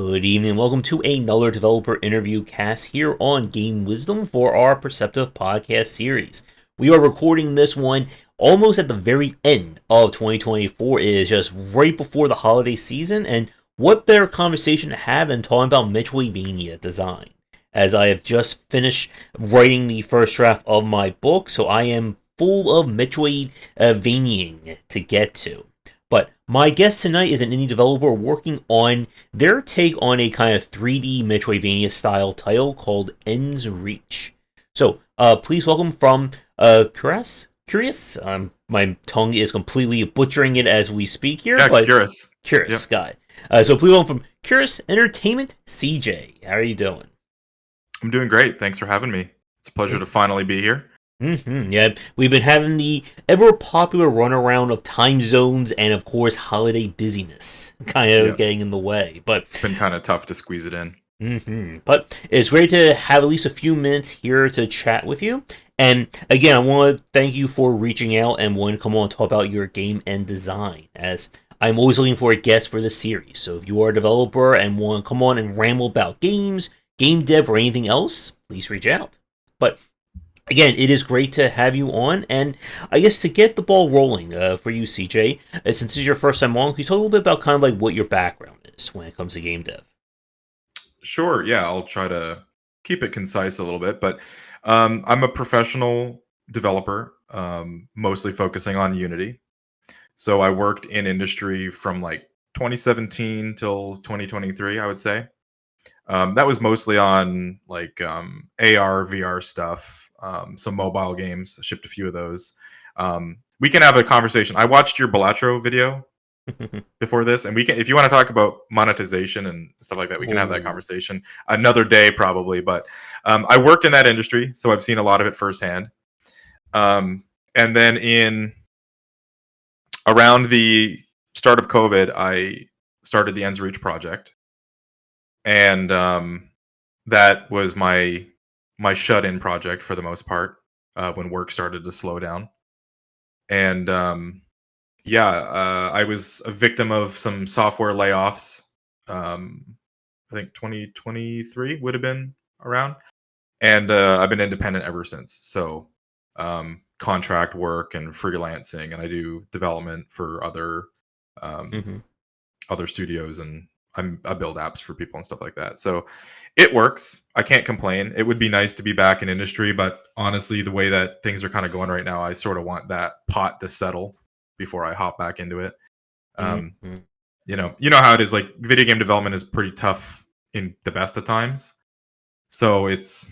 Good evening. Welcome to another developer interview cast here on Game Wisdom for our Perceptive podcast series. We are recording this one almost at the very end of 2024. It is just right before the holiday season, and what better conversation to have than talking about Metroidvania design? As I have just finished writing the first draft of my book, so I am full of Metroidvaniaing to get to. But my guest tonight is an indie developer working on their take on a kind of 3D Metroidvania style title called Ends Reach. So, please welcome from Cuirass. Curious? My tongue is completely butchering it as we speak here, Yeah, but Cuirass. Curious, Yep. got it. So please welcome from Cuirass Entertainment CJ. How are you doing? I'm doing great. Thanks for having me. It's a pleasure to finally be here. Yeah, we've been having the ever popular runaround of time zones and, of course, holiday busyness kind of Yeah, getting in the way. But it's been kind of tough to squeeze it in. But it's great to have at least a few minutes here to chat with you. And again, I want to thank you for reaching out and wanting to come on and talk about your game and design, as I'm always looking for a guest for this series. So if you are a developer and want to come on and ramble about games, game dev, or anything else, please reach out. But again, it is great to have you on, and I guess to get the ball rolling for you, CJ, since this is your first time on, can you talk a little bit about kind of like what your background is when it comes to game dev? Sure. Yeah, I'll try to keep it concise a little bit, but I'm a professional developer, mostly focusing on Unity. So I worked in industry from like 2017 till 2023, I would say. That was mostly on like AR, VR stuff, some mobile games. I shipped a few of those. We can have a conversation. I watched your Balatro video before this, and we can, if you want to talk about monetization and stuff like that, we can have that Oh. conversation another day probably. But I worked in that industry, so I've seen a lot of it firsthand. And then in around the start of COVID, I started the Ends Reach project, and that was my shut-in project for the most part when work started to slow down. And yeah, I was a victim of some software layoffs. Um, I think 2023 would have been around, and I've been independent ever since. So contract work and freelancing, and I do development for um, hmm other studios, and I build apps for people and stuff like that. So it works. I can't complain. It would be nice to be back in industry, but honestly, the way that things are kind of going right now, I sort of want that pot to settle before I hop back into it. Um, hmm you know how it is. Like video game development is pretty tough in the best of times. So it's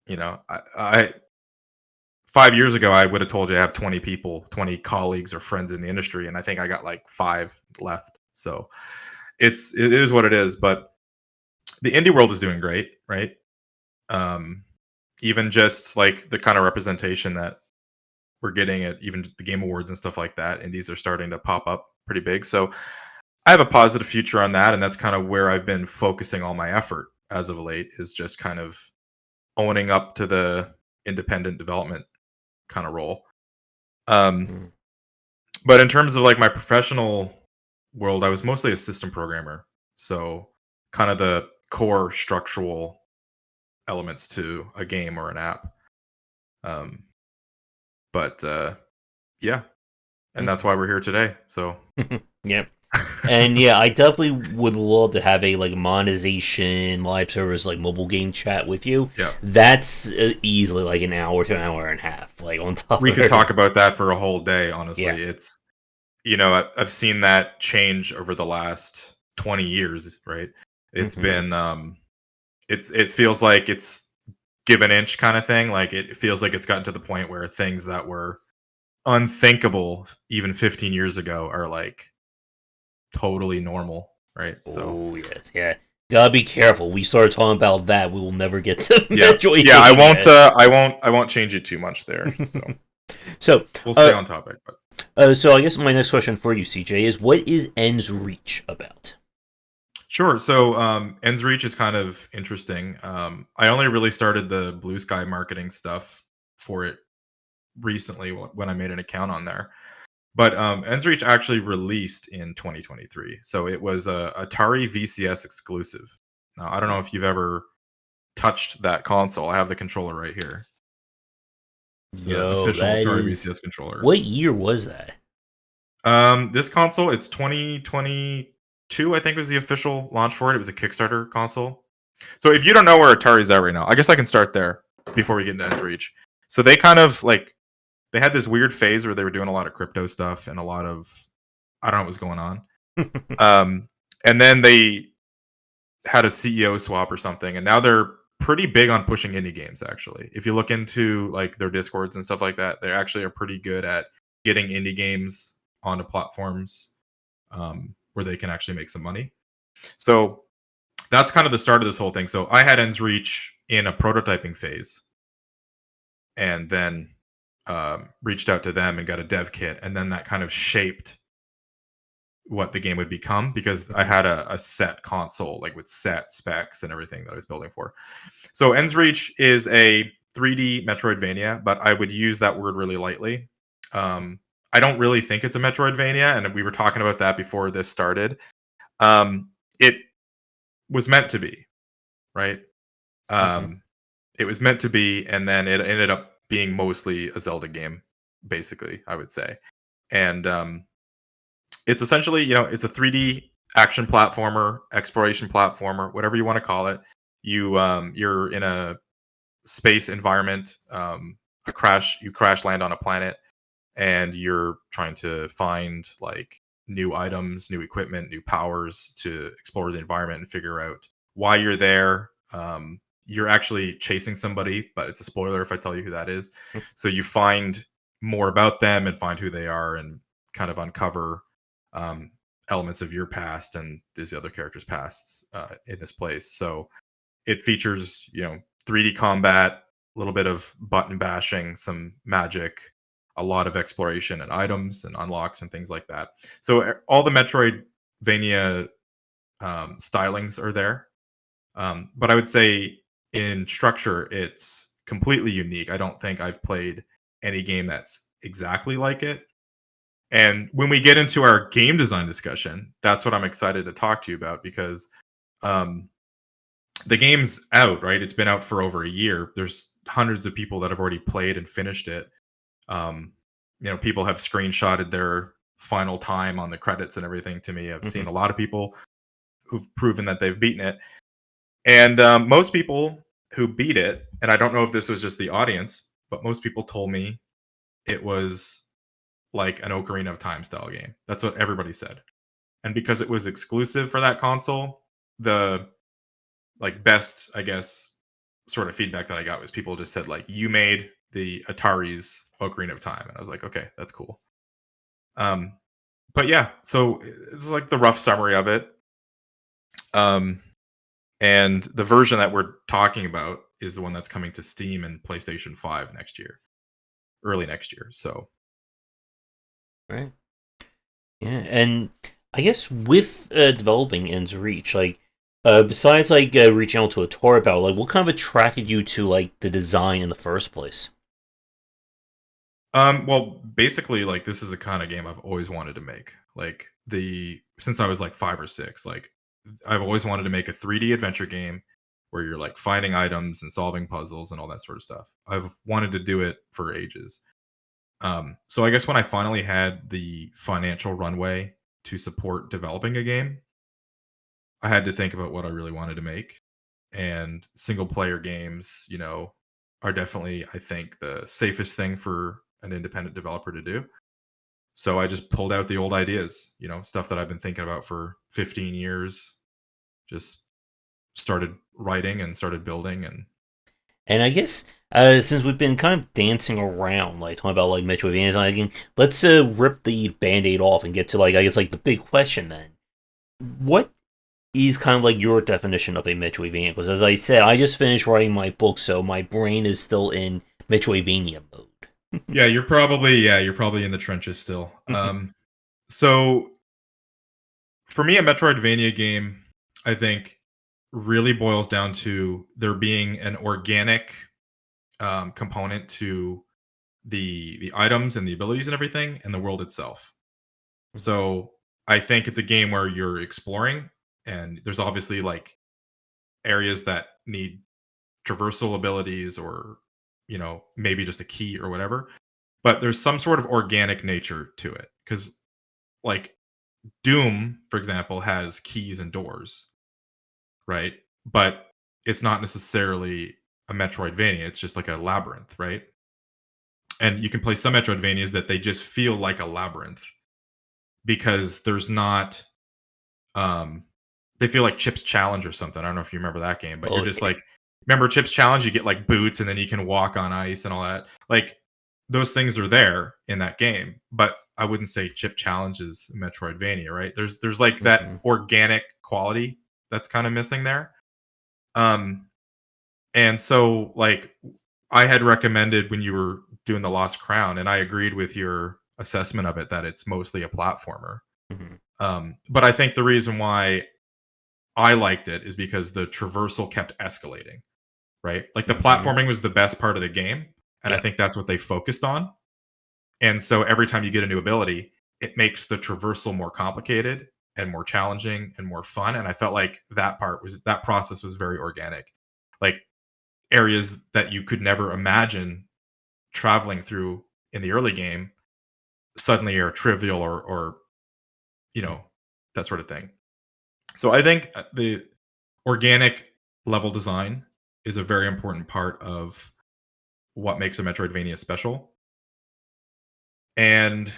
I 5 years ago I would have told you I have 20 people, 20 colleagues or friends in the industry, and I think I got like 5 left. So it is what it is. But the indie world is doing great, right? Um, even just like the kind of representation that we're getting at even the game awards and stuff like that, indies are starting to pop up pretty big. So I have a positive future on that, and that's kind of where I've been focusing all my effort as of late, is just kind of owning up to the independent development kind of role. Um, but in terms of like my professional world, I was mostly a system programmer, so kind of the core structural elements to a game or an app. Um, but yeah, and that's why we're here today. So Yep. And yeah, I definitely would love to have a like monetization live service like mobile game chat with you. yeah, That's easily like an hour to an hour and a half, like on top we of could talk everything. about that for a whole day. Honestly, Yeah. it's I've seen that change over the last 20 years. Right? It's hmm been it feels like it's give an inch kind of thing. Like it feels like it's gotten to the point where things that were unthinkable even 15 years ago are like totally normal, right? So Oh yes, yeah. Gotta be careful. We start talking about that, we will never get to yeah, Metroidvania. I won't change it too much there. So So, we'll stay uh, on topic. But so I guess my next question for you, CJ, is what is Ends Reach about? sure. So Ends Reach is kind of interesting. I only really started the Blue Sky marketing stuff for it recently when I made an account on there. But Ends Reach actually released in 2023, so it was a Atari VCS exclusive. Now, I don't know if you've ever touched that console. I have the controller right here. It's the No, official that Atari is. VCS controller. What year was that? This console, it's 2022, I think was the official launch for it. It was a Kickstarter console. So if you don't know where Atari's at right now, I guess I can start there before we get into Ends Reach. So they kind of like they had this weird phase where they were doing a lot of crypto stuff and a lot of I don't know what was going on. And then they had a CEO swap or something, and now they're pretty big on pushing indie games. Actually, if you look into like their discords and stuff like that, they actually are pretty good at getting indie games onto platforms where they can actually make some money. So that's kind of the start of this whole thing. So I had Ends Reach in a prototyping phase, and then reached out to them and got a dev kit, and then that kind of shaped what the game would become because I had a set console like with set specs and everything that I was building for. So Ends Reach is a 3D Metroidvania, but I would use that word really lightly. I don't really think it's a Metroidvania, and we were talking about that before this started. It was meant to be, right? It was meant to be, and then it ended up being mostly a Zelda game, basically, I would say. And it's essentially, it's a 3D action platformer, exploration platformer, whatever you want to call it. You're in a space environment, you crash land on a planet, and you're trying to find like new items, new equipment, new powers to explore the environment and figure out why you're there. You're actually chasing somebody, but it's a spoiler if I tell you who that is. So you find more about them and find who they are and kind of uncover elements of your past and these other characters' pasts in this place. So it features, 3D combat, a little bit of button bashing, some magic, a lot of exploration and items and unlocks and things like that. So all the Metroidvania stylings are there. But I would say in structure, it's completely unique. I don't think I've played any game that's exactly like it. And when we get into our game design discussion, that's what I'm excited to talk to you about because the game's out, right? It's been out for over a year. There's hundreds of people that have already played and finished it. People have screenshotted their final time on the credits and everything to me. I've seen a lot of people who've proven that they've beaten it. And most people who beat it, and I don't know if this was just the audience, but most people told me it was like an Ocarina of Time style game. That's what everybody said. And because it was exclusive for that console, the like best, I guess, sort of feedback that I got was people just said like, you made the Atari's Ocarina of Time. And I was like, okay, that's cool. But yeah, so it's like the rough summary of it. And the version that we're talking about is the one that's coming to Steam and PlayStation 5 next year, early next year. So, Right. Yeah, and I guess with developing Ends Reach, like besides like reaching out to a tour about, like what kind of attracted you to like the design in the first place? well, basically, like this is a kind of game I've always wanted to make. Like since I was like 5 or 6, like I've always wanted to make a 3D adventure game where you're like finding items and solving puzzles and all that sort of stuff. I've wanted to do it for ages. So I guess when I finally had the financial runway to support developing a game, I had to think about what I really wanted to make. And single player games, are definitely, I think, the safest thing for an independent developer to do. So I just pulled out the old ideas, stuff that I've been thinking about for 15 years, just started writing and started building. And I guess since we've been kind of dancing around, like talking about like Metroidvania design again, let's rip the band-aid off and get to like I guess like the big question then. What is kind of like your definition of a Metroidvania? Because as I said, I just finished writing my book, so my brain is still in Metroidvania mode. You're probably in the trenches still. So for me, a Metroidvania game, I think, really boils down to there being an organic component to the items and the abilities and everything, and the world itself. Mhm. So I think it's a game where you're exploring, and there's obviously like areas that need traversal abilities, or maybe just a key or whatever. But there's some sort of organic nature to it, because like Doom, for example, has keys and doors, right? But it's not necessarily a Metroidvania. It's just like a labyrinth, right? And you can play some Metroidvanias that they just feel like a labyrinth because there's not um they feel like Chip's Challenge or something. I don't know if you remember that game, but you're Oh, just yeah. like, remember Chip's Challenge, you get like boots and then you can walk on ice and all that. Like those things are there in that game, but I wouldn't say Chip Challenge is Metroidvania, right? There's like that Mhm. organic quality that's kind of missing there. Um and so like I had recommended when you were doing the Lost Crown, and I agreed with your assessment of it that it's mostly a platformer. Mhm. But I think the reason why I liked it is because the traversal kept escalating, right? Like the Mhm. platforming was the best part of the game, and I Yeah. think that's what they focused on. And so every time you get a new ability, it makes the traversal more complicated and more challenging and more fun. And I felt like that process was very organic. Like areas that you could never imagine traveling through in the early game suddenly are trivial, or you Mhm. know that sort of thing. So I think the organic level design is a very important part of what makes a Metroidvania special. And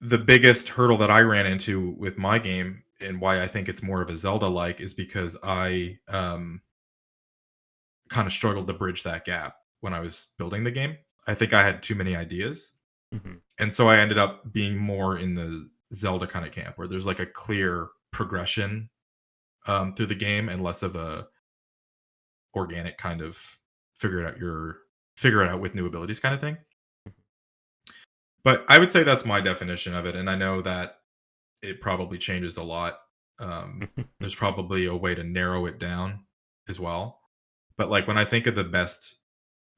the biggest hurdle that I ran into with my game, and why I think it's more of a Zelda like, is because I kind of struggled to bridge that gap when I was building the game. I think I had too many ideas. Mhm. And so I ended up being more in the Zelda kind of camp, where there's like a clear progression through the game, and less of a organic kind of figure it out with new abilities kind of thing. But I would say that's my definition of it, and I know that it probably changes a lot. There's probably a way to narrow it down as well. But like when I think of the best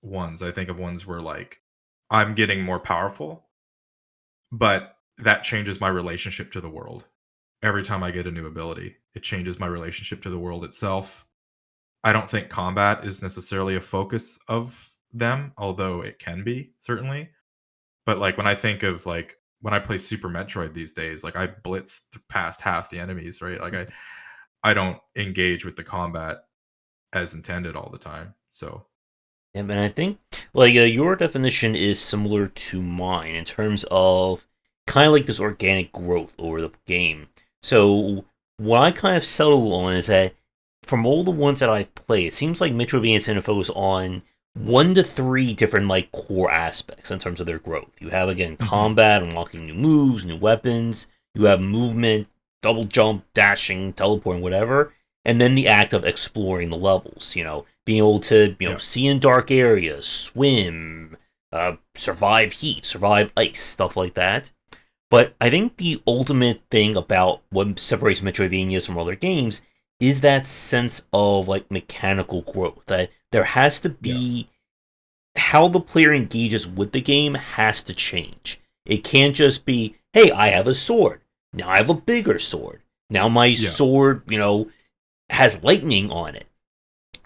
ones, I think of ones where like I'm getting more powerful, but that changes my relationship to the world. Every time I get a new ability, it changes my relationship to the world itself. I don't think combat is necessarily a focus of them, although it can be, certainly. But like when I think of like when I play Super Metroid these days, like I blitz past half the enemies, right? Like I don't engage with the combat as intended all the time. So Yeah, and I think like your definition is similar to mine in terms of kind of like this organic growth over the game. So what I kind of settle on is that from all the ones that I've played, it seems like Metroidvania tend to focus on 1 to 3 different like core aspects in terms of their growth. You have again mhm. combat, unlocking new moves, new weapons. You have movement, double jump, dashing, teleporting, whatever, and then the act of exploring the levels. Being able to Yeah, see in dark areas, swim, survive heat, survive ice, stuff like that. But I think the ultimate thing about what separates Metroidvanias from other games is that sense of like mechanical growth. That there has to yeah, be how the player engages with the game has to change. It can't just be, hey, I have a sword. Now I have a bigger sword. Now my yeah. sword, has lightning on it.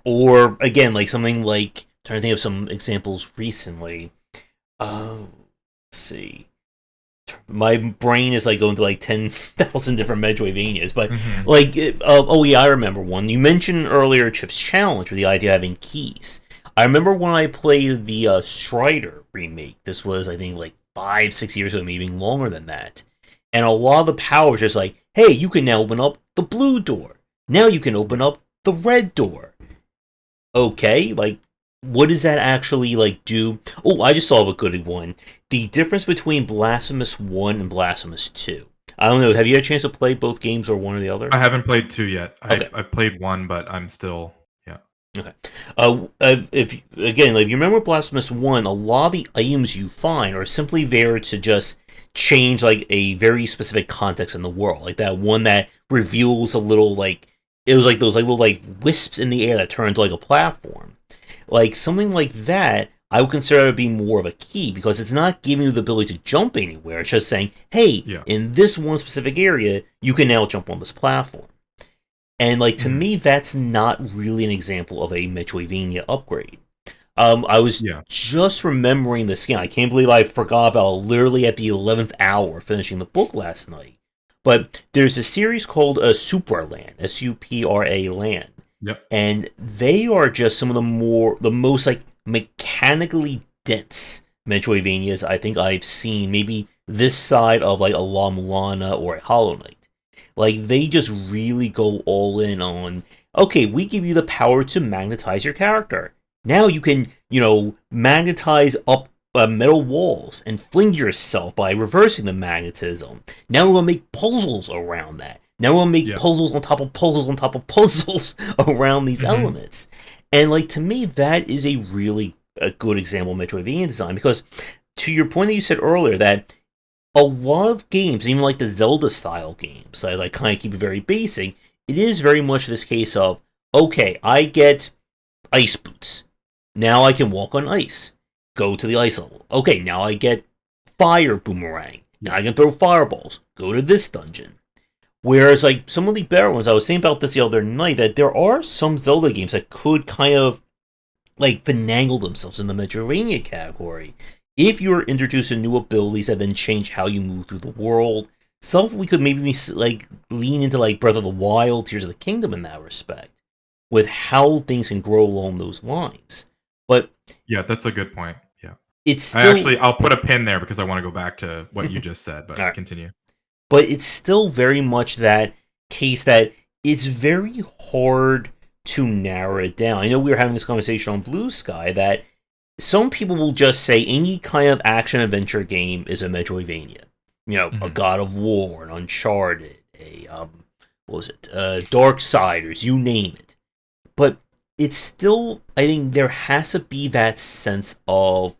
Or again, like something like trying to think of some examples recently. Let's see. My brain is like going through like 10,000 different Metroidvanias, but Mhm. like, oh yeah, I remember one. You mentioned earlier Chip's Challenge with the idea of having keys. I remember when I played the Strider remake. This was, I think, like 5, 6 years ago, maybe even longer than that. And a lot of the powers just like, hey, you can now open up the blue door. Now you can open Yeah. up the red door. Okay, like what does that actually like do? Oh, I just saw a good one. The difference between Blasphemous 1 and Blasphemous 2. I don't know, have you had a chance to play both games or one or the other? I haven't played 2 yet. Okay. I've played 1, but I'm still yeah. Okay. If again, like, if you remember Blasphemous 1, a lot of the items you find are simply there to just change like a very specific context in the world. Like that one that reveals a little like it was like those like little like wisps in the air that turned to like a platform. Like something like that, I would consider it to be more of a key because it's not giving you the ability to jump anywhere. It's just saying, hey, Yeah. in this one specific area, you can now jump on this platform. And like to Mhm. me, that's not really an example of a Metroidvania upgrade. I was Yeah. just remembering this game. I can't believe I forgot about it literally at the 11th hour finishing the book last night. But there's a series called Supraland, Supra Land, Yep. and they are just some of the most like mechanically dense Metroidvanias I think I've seen. Maybe this side of like a La Mulana or a Hollow Knight. Like they just really go all in on. Okay, we give you the power to magnetize your character. Now you can, magnetize up metal walls and fling yourself by reversing the magnetism. Now we're gonna make puzzles around that. Now we're gonna make Yeah. puzzles on top of puzzles on top of puzzles around these Mhm. elements. And like to me, that is a really a good example of Metroidvania design because, to your point that you said earlier, that a lot of games, even like the Zelda style games, I like kind of keep it very basic. It is very much this case of okay, I get ice boots. Now I can walk on ice. Go to the ice level. Okay, now I get fire boomerang. Now Yeah. I can throw fireballs. Go to this dungeon. Whereas, like, some of the better ones, I was saying about this the other night, that there are some Zelda games that could kind of, like, finagle themselves in the Metroidvania category. If you're introducing new abilities that then change how you move through the world, some we could maybe, like, lean into, like, Breath of the Wild, Tears of the Kingdom in that respect with how things can grow along those lines. But Yeah, that's a good point. Yeah. it's still I'll put a pin there because I want to go back to what you just said, all but right. continue. But it's still very much that case that it's very hard to narrow it down. I know we were having this conversation on Blue Sky that some people will just say any kind of action adventure game is a Metroidvania. A Mhm. God of War, an Uncharted, a what was it, Darksiders, you name it. But it's still, I think there has to be that sense of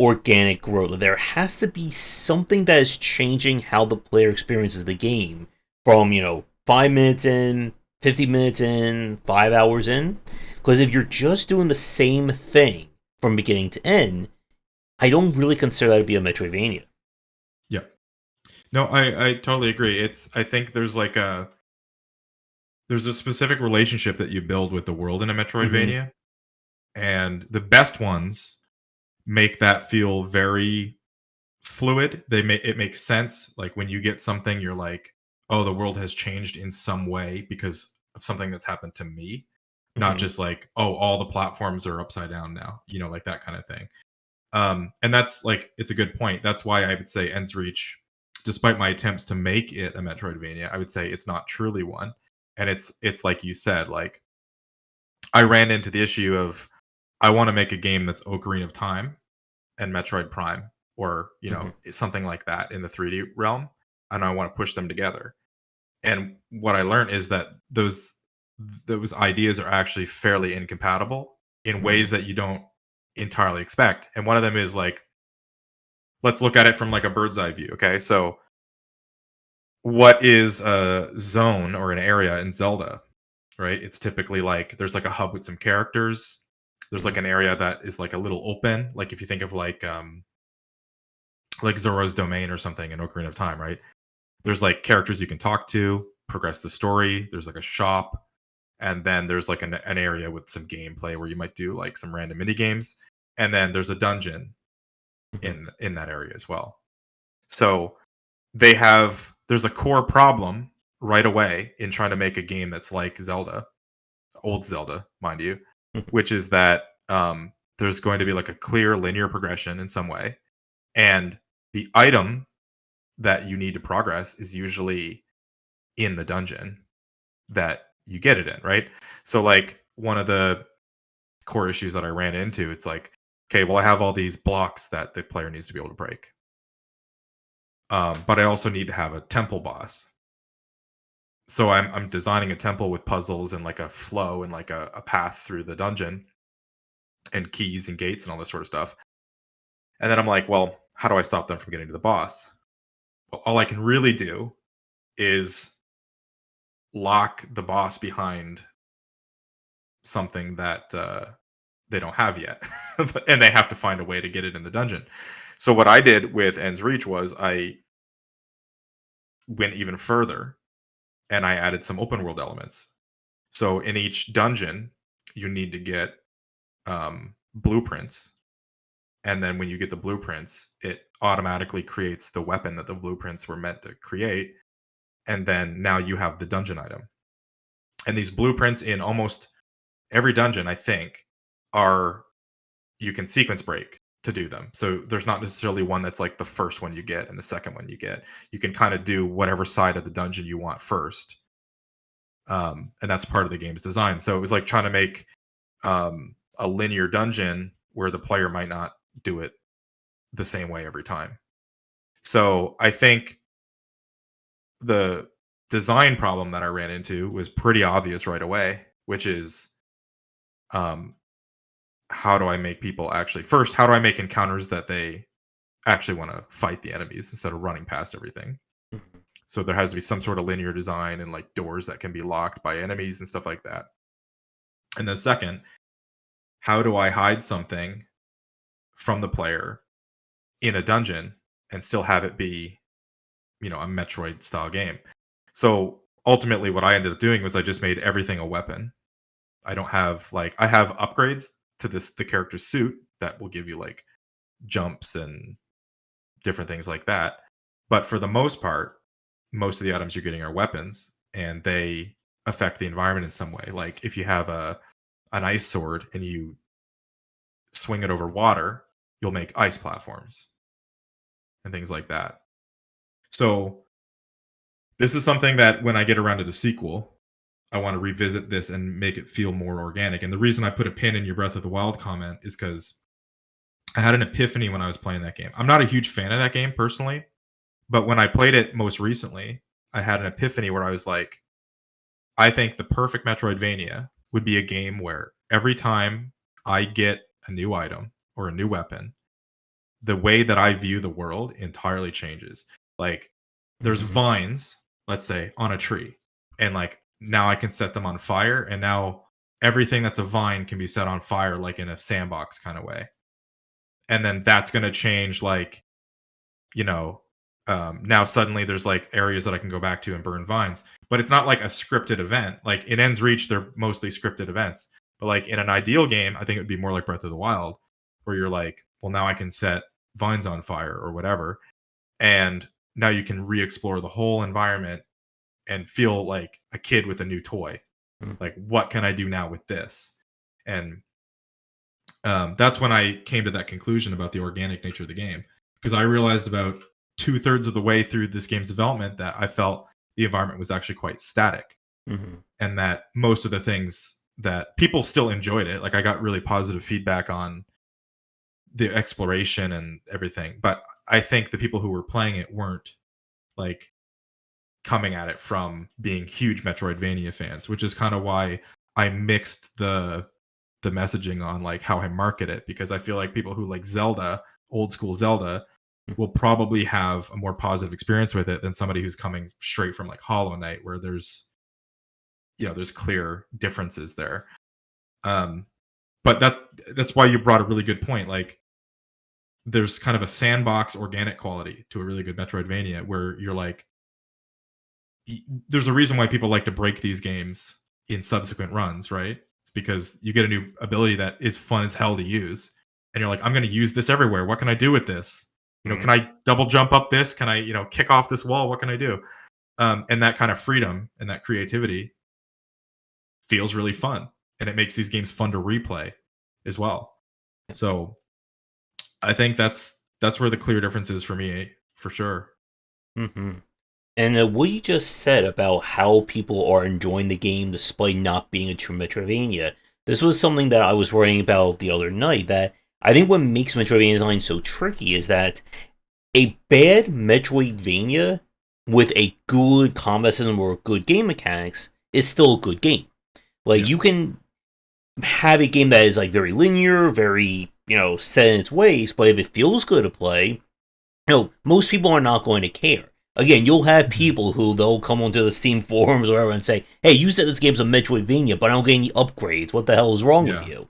organic growth. There has to be something that is changing how the player experiences the game from, 5 minutes in, 50 minutes in, 5 hours in. Because if you're just doing the same thing from beginning to end, I don't really consider that to be a Metroidvania. Yeah. No, I totally agree. I think there's a specific relationship that you build with the world in a Mm-hmm. Metroidvania, and the best ones make that feel very fluid. It makes sense. Like when you get something, you're like, oh, the world has changed in some way because of something that's happened to me. Not Mm-hmm. just like, oh, all the platforms are upside down now, like that kind of thing. And that's like, it's a good point. That's why I would say Ends Reach, despite my attempts to make it a Metroidvania, I would say it's not truly one. And it's like you said, like I ran into the issue of I want to make a game that's Ocarina of Time and Metroid Prime, or Mm-hmm. something like that in the 3D realm, and I want to push them together. And what I learned is that those ideas are actually fairly incompatible in Mm-hmm. ways that you don't entirely expect. And one of them is like, let's look at it from like a bird's eye view. Okay, so what is a zone or an area in Zelda? Right, it's typically like there's like a hub with some characters. There's Mm-hmm. like an area that is like a little open, like if you think of like Zoro's domain or something in Ocarina of Time, right? There's like characters you can talk to, progress the story. There's like a shop, and then there's like an area with some gameplay where you might do like some random mini games, and then there's a dungeon Mm-hmm. in that area as well. So there's a core problem right away in trying to make a game that's like Zelda, old Zelda, mind you, which is that there's going to be like a clear linear progression in some way, and the item that you need to progress is usually in the dungeon that you get it in, right? So like one of the core issues that I ran into, it's like, okay, well I have all these blocks that the player needs to be able to break. But I also need to have a temple boss. So I'm designing a temple with puzzles and like a flow and like a path through the dungeon and keys and gates and all this sort of stuff. And then I'm like, well, how do I stop them from getting to the boss? Well, all I can really do is lock the boss behind something that they don't have yet, and they have to find a way to get it in the dungeon. So what I did with Ends Reach was I went even further, and I added some open world elements. So in each dungeon, you need to get blueprints, and then when you get the blueprints, it automatically creates the weapon that the blueprints were meant to create, and then now you have the dungeon item. And these blueprints in almost every dungeon, I think, are you can sequence break to do them. So there's not necessarily one that's like the first one you get and the second one you get. You can kind of do whatever side of the dungeon you want first. And that's part of the game's design. So it was like trying to make a linear dungeon where the player might not do it the same way every time. So I think the design problem that I ran into was pretty obvious right away, which is how do I make people actually first, how do I make encounters that they actually want to fight the enemies instead of running past everything? Mhm. So there has to be some sort of linear design and like doors that can be locked by enemies and stuff like that. And then second, how do I hide something from the player in a dungeon and still have it be, a Metroid style game? So ultimately what I ended up doing was I just made everything a weapon. I don't have I have upgrades to the character's suit that will give you like jumps and different things like that. But for the most part, most of the items you're getting are weapons, and they affect the environment in some way. Like if you have an ice sword and you swing it over water, you'll make ice platforms and things like that. So this is something that when I get around to the sequel, I want to revisit this and make it feel more organic. And the reason I put a pin in your Breath of the Wild comment is because I had an epiphany when I was playing that game. I'm not a huge fan of that game personally, but when I played it most recently, I had an epiphany where I was like, I think the perfect Metroidvania would be a game where every time I get a new item or a new weapon, the way that I view the world entirely changes. Like there's Mhm. vines, let's say, on a tree, and like now I can set them on fire, and now everything that's a vine can be set on fire like in a sandbox kind of way. And then that's going to change you know, now suddenly there's like areas that I can go back to and burn vines, but it's not like a scripted event. Like in Ends Reach, they're mostly scripted events. But like in an ideal game, I think it would be more like Breath of the Wild, where you're like, well, now I can set vines on fire or whatever, and now you can re-explore the whole environment and feel like a kid with a new toy. Mhm. Like, what can I do now with this? And that's when I came to that conclusion about the organic nature of the game, because I realized about 2/3 of the way through this game's development that I felt the environment was actually quite static, Mhm. and that most of the things that people still enjoyed it. Like I got really positive feedback on the exploration and everything, but I think the people who were playing it weren't like coming at it from being huge Metroidvania fans, which is kind of why I mixed the messaging on like how I market it, because I feel like people who like Zelda, old school Zelda, will probably have a more positive experience with it than somebody who's coming straight from like Hollow Knight, where there's clear differences there. Um, but that's why you brought a really good point. Like there's kind of a sandbox organic quality to a really good Metroidvania where you're like, there's a reason why people like to break these games in subsequent runs, right? It's because you get a new ability that is fun as hell to use, and you're like, I'm going to use this everywhere. What can I do with this? Can I double jump up this? Can I, kick off this wall? What can I do? And that kind of freedom and that creativity feels really fun, and it makes these games fun to replay as well. So I think that's where the clear difference is for me, for sure. Mhm. And what you just said about how people are enjoying the game despite not being a true Metroidvania, this was something that I was writing about the other night. That I think what makes Metroidvania design so tricky is that a bad Metroidvania with a good combat system or good game mechanics is still a good game. Like Yeah. you can have a game that is like very linear, very set in its ways, but if it feels good to play, most people are not going to care. Again, you'll have Mhm. people who they'll come onto the Steam forums or whatever and say, "Hey, you said this game's a Metroidvania, but I don't get any upgrades. What the hell is wrong with Yeah. you?"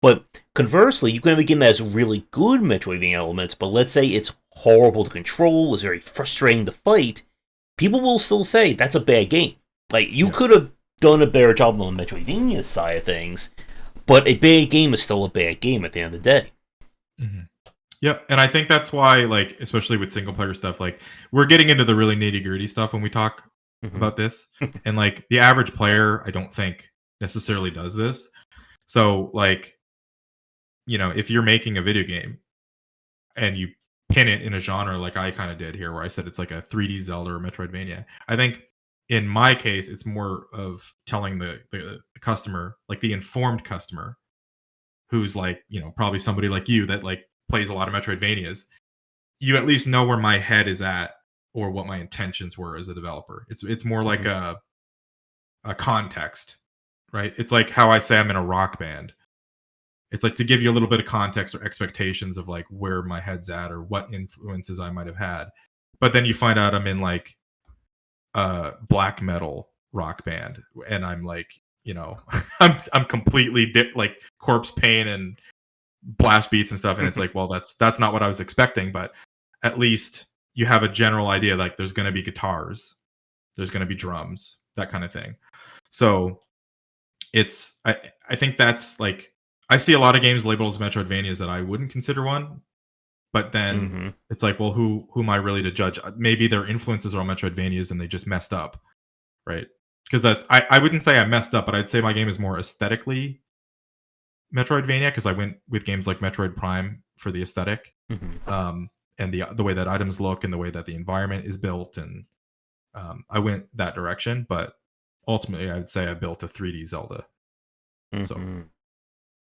But conversely, you can have a game that has really good Metroidvania elements, but let's say it's horrible to control, it's very frustrating to fight. People will still say that's a bad game. Like, you could have done a better job on the Metroidvania side of things, but a bad game is still a bad game at the end of the day. Mm-hmm. Yep, and I think that's why, like, especially with single player stuff, like, we're getting into the really nitty gritty stuff when we talk about this, and like the average player, I don't think necessarily does this. So, like, you know, if you're making a video game and you pin it in a genre like I kind of did here, where I said it's like a 3D Zelda or Metroidvania, I think in my case, it's more of telling the customer, like the informed customer, who's like, you know, probably somebody like you that like plays a lot of Metroidvanias, you at least know where my head is at or what my intentions were as a developer. It's more like a context, right? It's like how I say I'm in a rock band. It's like to give you a little bit of context or expectations of like where my head's at or what influences I might have had. But then you find out I'm in like a black metal rock band and I'm like, you know, I'm completely like corpse paint and blast beats and stuff, and it's like, well, that's not what I was expecting, but at least you have a general idea, like there's going to be guitars, there's going to be drums, that kind of thing. So it's I think that's like, I see a lot of games labeled as Metroidvanias that I wouldn't consider one, but then it's like, well, who am I really to judge? Maybe their influences are on Metroidvanias and they just messed up, right? Because that's I wouldn't say I messed up, but I'd say my game is more aesthetically Metroidvania, because I went with games like Metroid Prime for the aesthetic, and the way that items look and the way that the environment is built, and I went that direction. But ultimately, I would say I built a 3D Zelda. So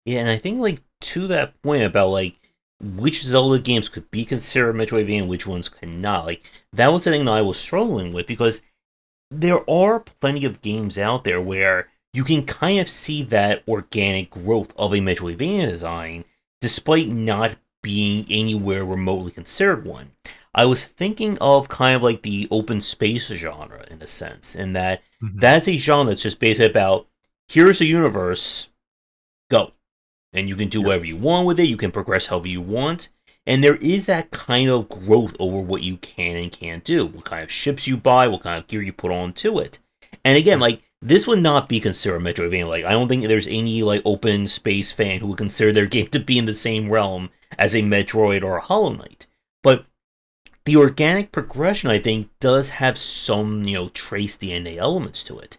yeah, and I think like to that point about like which Zelda games could be considered Metroidvania and which ones cannot, like that was the thing that I was struggling with, because there are plenty of games out there where you can kind of see that organic growth of a Metroidvania design, despite not being anywhere remotely considered one. I was thinking of kind of like the open space genre in a sense, in that that's a genre that's just basically about here's a universe, go. And you can do whatever you want with it, you can progress however you want. And there is that kind of growth over what you can and can't do. What kind of ships you buy, what kind of gear you put onto it. And again, like, this would not be considered Metroidvania. Like, I don't think there's any, like, open space fan who would consider their game to be in the same realm as a Metroid or a Hollow Knight. But the organic progression, I think, does have some, you know, trace DNA elements to it.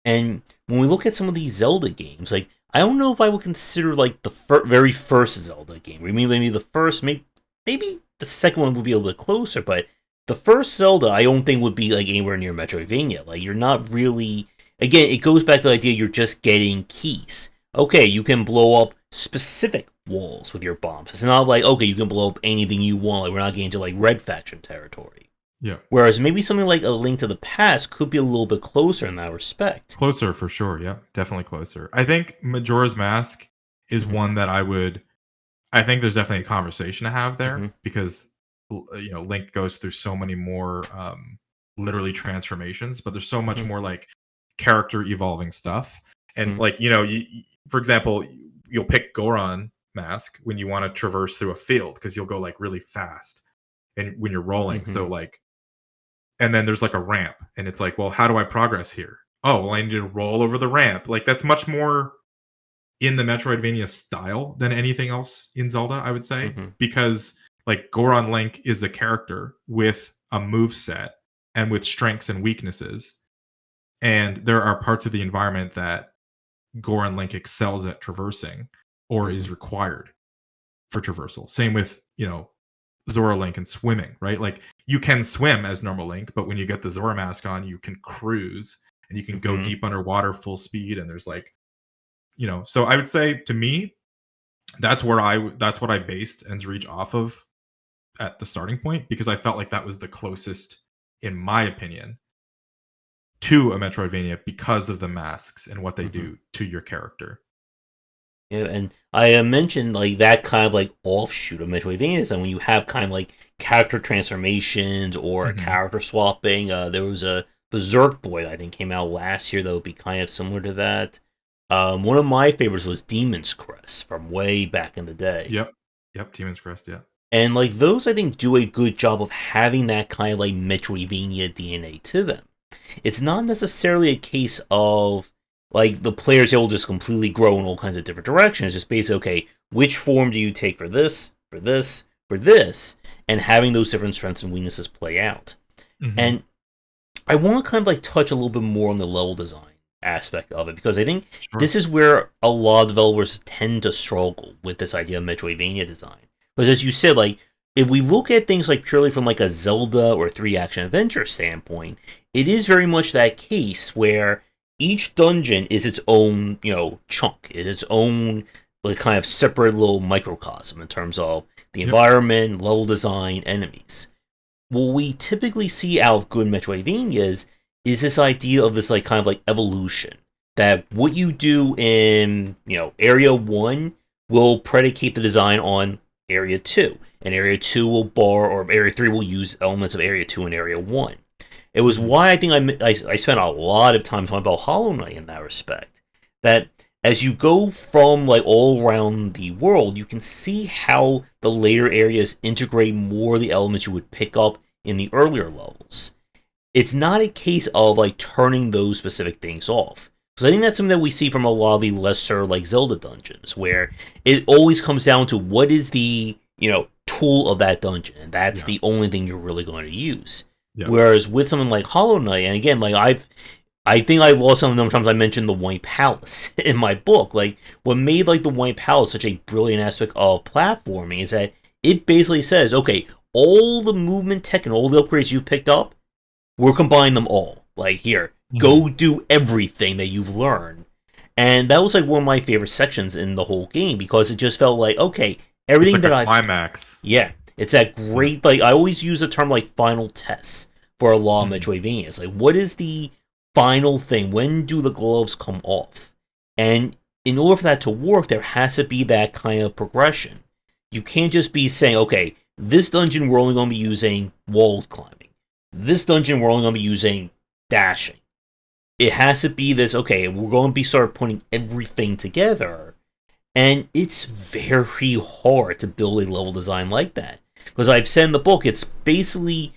And when we look at some of these Zelda games, like, I don't know if I would consider, like, the very first Zelda game. I mean, maybe the first, maybe the second one would be a little bit closer, but the first Zelda, I don't think would be, like, anywhere near Metroidvania. Like, you're not really... Again, it goes back to the idea you're just getting keys. Okay, you can blow up specific walls with your bombs. It's not like, okay, you can blow up anything you want. Like, we're not getting into, like, Red Faction territory. Yeah. Whereas maybe something like A Link to the Past could be a little bit closer in that respect. Closer for sure. Yeah, definitely closer. I think Majora's Mask is one that I think there's definitely a conversation to have there, because, you know, Link goes through so many more literally transformations, but there's so much more like character evolving stuff. And like, you know, for example, you'll pick Goron Mask when you want to traverse through a field, because you'll go like really fast and when you're rolling. So like, and then there's like a ramp, and it's like, well, how do I progress here? Oh, well, I need to roll over the ramp. Like, that's much more in the Metroidvania style than anything else in Zelda, I would say, because like Goron Link is a character with a move set and with strengths and weaknesses, and there are parts of the environment that Goron Link excels at traversing or is required for traversal. Same with, you know, Zora Link and swimming, right? Like, you can swim as normal Link, but when you get the Zora mask on, you can cruise and you can go deep underwater full speed, and there's like, you know, so I would say, to me, that's what I based Ends Reach off of at the starting point, because I felt like that was the closest, in my opinion, to a Metroidvania because of the masks and what they do to your character. Yeah, and I mentioned like that kind of like offshoot of Metroidvania, and when you have kind of like character transformations or character swapping. There was a Berserk Boy that I think came out last year that would be kind of similar to that. One of my favorites was Demon's Crest from way back in the day. Yep, Demon's Crest, yeah. And like those I think do a good job of having that kind of like Metroidvania DNA to them. It's not necessarily a case of like the players will just completely grow in all kinds of different directions. It's just basically, okay, which form do you take for this, for this, for this, and having those different strengths and weaknesses play out. Mm-hmm. And I want to kind of like touch a little bit more on the level design aspect of it because I think this is where a lot of developers tend to struggle with this idea of Metroidvania design. Because as you said, like if we look at things like purely from like a Zelda or 3-action adventure standpoint, it is very much that case where each dungeon is its own, chunk, is its own like kind of separate little microcosm in terms of the environment, level design, enemies. What we typically see out of good Metroidvanias is this idea of this like kind of like evolution. That what you do in, Area 1 will predicate the design on Area 2. And Area 2 will borrow, or Area 3 will use elements of Area 2 and Area 1. It was why I think I spent a lot of time talking about Hollow Knight in that respect. That as you go from like all around the world, you can see how the later areas integrate more of the elements you would pick up in the earlier levels. It's not a case of like turning those specific things off. Because I think that's something that we see from a lot of the lesser like Zelda dungeons, where it always comes down to what is the, tool of that dungeon, and that's the only thing you're really going to use. Yeah. Whereas with something like Hollow Knight, and again, like I think I lost some of them times I mentioned the White Palace in my book. Like, what made like the White Palace such a brilliant aspect of platforming is that it basically says, okay, all the movement tech and all the upgrades you've picked up, we're combining them all. Like, here, go do everything that you've learned. And that was like one of my favorite sections in the whole game because it just felt like, okay, everything it's like that climax. Yeah. It's that great, like, I always use the term, like, final tests for a lot of Metroidvanias. Like, what is the final thing? When do the gloves come off? And in order for that to work, there has to be that kind of progression. You can't just be saying, okay, this dungeon we're only going to be using wall climbing. This dungeon we're only going to be using dashing. It has to be this, okay, we're going to be start putting everything together. And it's very hard to build a level design like that. Because I've said in the book, it's basically,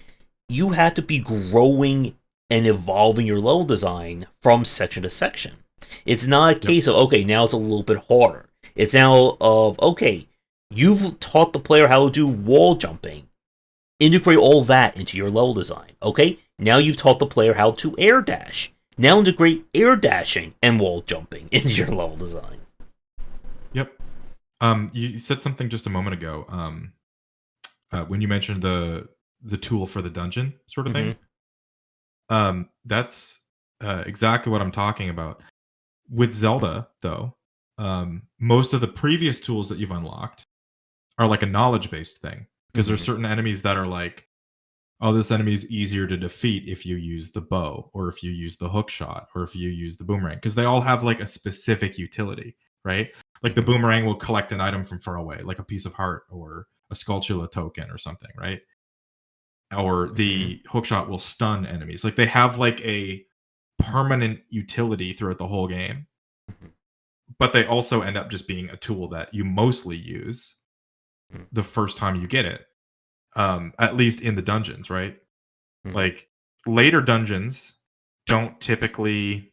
you have to be growing and evolving your level design from section to section. It's not a case of, okay, now it's a little bit harder. It's now of, okay, you've taught the player how to do wall jumping. Integrate all that into your level design. Okay, now you've taught the player how to air dash. Now integrate air dashing and wall jumping into your level design. Yep. You said something just a moment ago. When you mentioned the tool for the dungeon sort of thing. That's exactly what I'm talking about. With Zelda, though, most of the previous tools that you've unlocked are like a knowledge-based thing. Because there's certain enemies that are like, oh, this enemy is easier to defeat if you use the bow, or if you use the hook shot, or if you use the boomerang. Because they all have like a specific utility, right? Like the boomerang will collect an item from far away, like a piece of heart or a Skulltula token or something, right? Or the hookshot will stun enemies. Like they have like a permanent utility throughout the whole game. But they also end up just being a tool that you mostly use the first time you get it. At least in the dungeons, right? Like later dungeons don't typically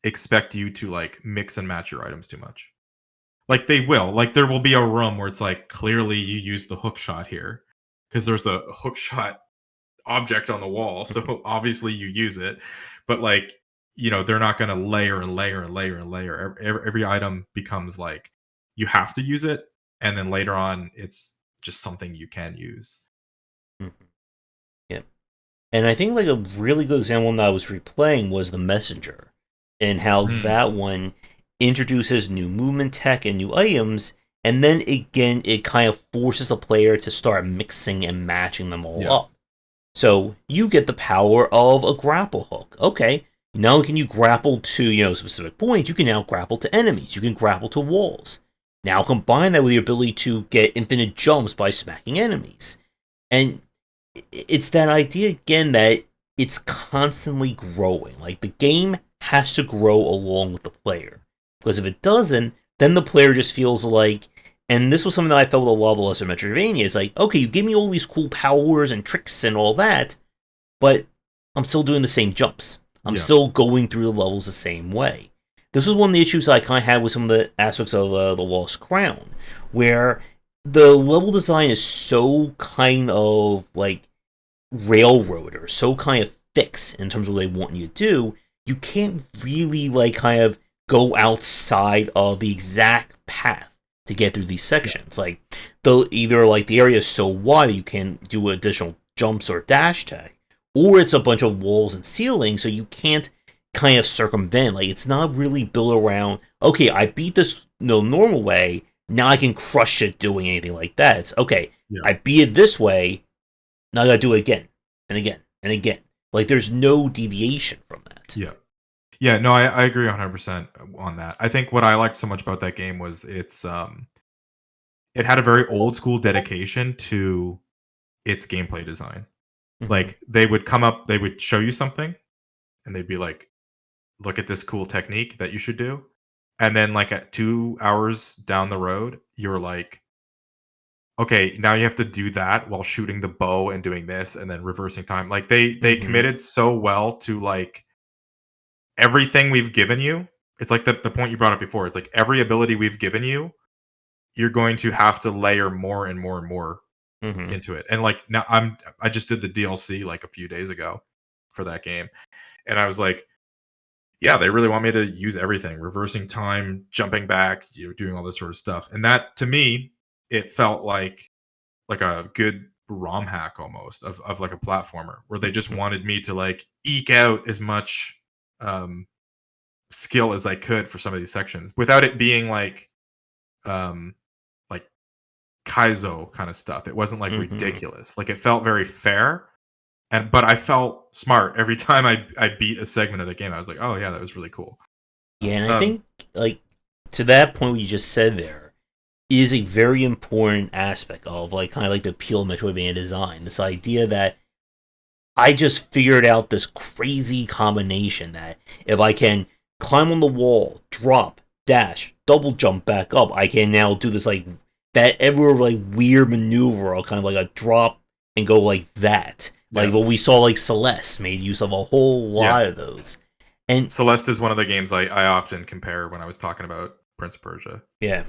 expect you to like mix and match your items too much. Like they will. Like there will be a room where it's like clearly you use the hook shot here because there's a hook shot object on the wall, so obviously you use it. But like, they're not going to layer and layer and layer and layer. Every item becomes like you have to use it, and then later on it's just something you can use. Yeah. And I think like a really good example that I was replaying was the Messenger, and how that one introduces new movement tech and new items, and then again it kind of forces the player to start mixing and matching them all up. So you get the power of a grapple hook. Okay, not only can you grapple to specific points, you can now grapple to enemies. You can grapple to walls. Now combine that with your ability to get infinite jumps by smacking enemies. And it's that idea again that it's constantly growing. Like the game has to grow along with the player. Because if it doesn't, then the player just feels like, and this was something that I felt with a lot of the lesser Metroidvania, is like, okay, you give me all these cool powers and tricks and all that, but I'm still doing the same jumps. I'm still going through the levels the same way. This was one of the issues I kind of had with some of the aspects of the Lost Crown, where the level design is so kind of like railroad or so kind of fixed in terms of what they want you to do, you can't really like kind of go outside of the exact path to get through these sections. Like the either like the area is so wide you can do additional jumps or dash tag, or it's a bunch of walls and ceilings, so you can't kind of circumvent. Like it's not really built around. Okay, I beat this normal way. Now I can crush it doing anything like that. It's okay. I beat it this way. Now I gotta do it again and again and again. Like there's no deviation from that. Yeah, no, I agree 100% on that. I think what I liked so much about that game was it had a very old school dedication to its gameplay design. Mm-hmm. Like they would come up, they would show you something, and they'd be like, "Look at this cool technique that you should do," and then like at 2 hours down the road, you're like, "Okay, now you have to do that while shooting the bow and doing this, and then reversing time." Like they committed so well to like everything we've given you. It's like the point you brought up before. It's like every ability we've given you, you're going to have to layer more and more and more into it. And like now I just did the DLC like a few days ago for that game. And I was like, yeah, they really want me to use everything, reversing time, jumping back, doing all this sort of stuff. And that to me, it felt like a good ROM hack almost of like a platformer where they just wanted me to like eke out as much skill as I could for some of these sections without it being like Kaizo kind of stuff. It wasn't like ridiculous. Like it felt very fair, but I felt smart every time I beat a segment of the game. I was like, oh yeah, that was really cool. Yeah, and I think like to that point what you just said there is a very important aspect of like kind of like the appeal of Metroidvania design. This idea that I just figured out this crazy combination that if I can climb on the wall, drop, dash, double jump back up, I can now do this like that ever like weird maneuver, kind of like a drop and go like that. Like what we saw like Celeste made use of a whole lot of those. And Celeste is one of the games I often compare when I was talking about Prince of Persia. Yeah.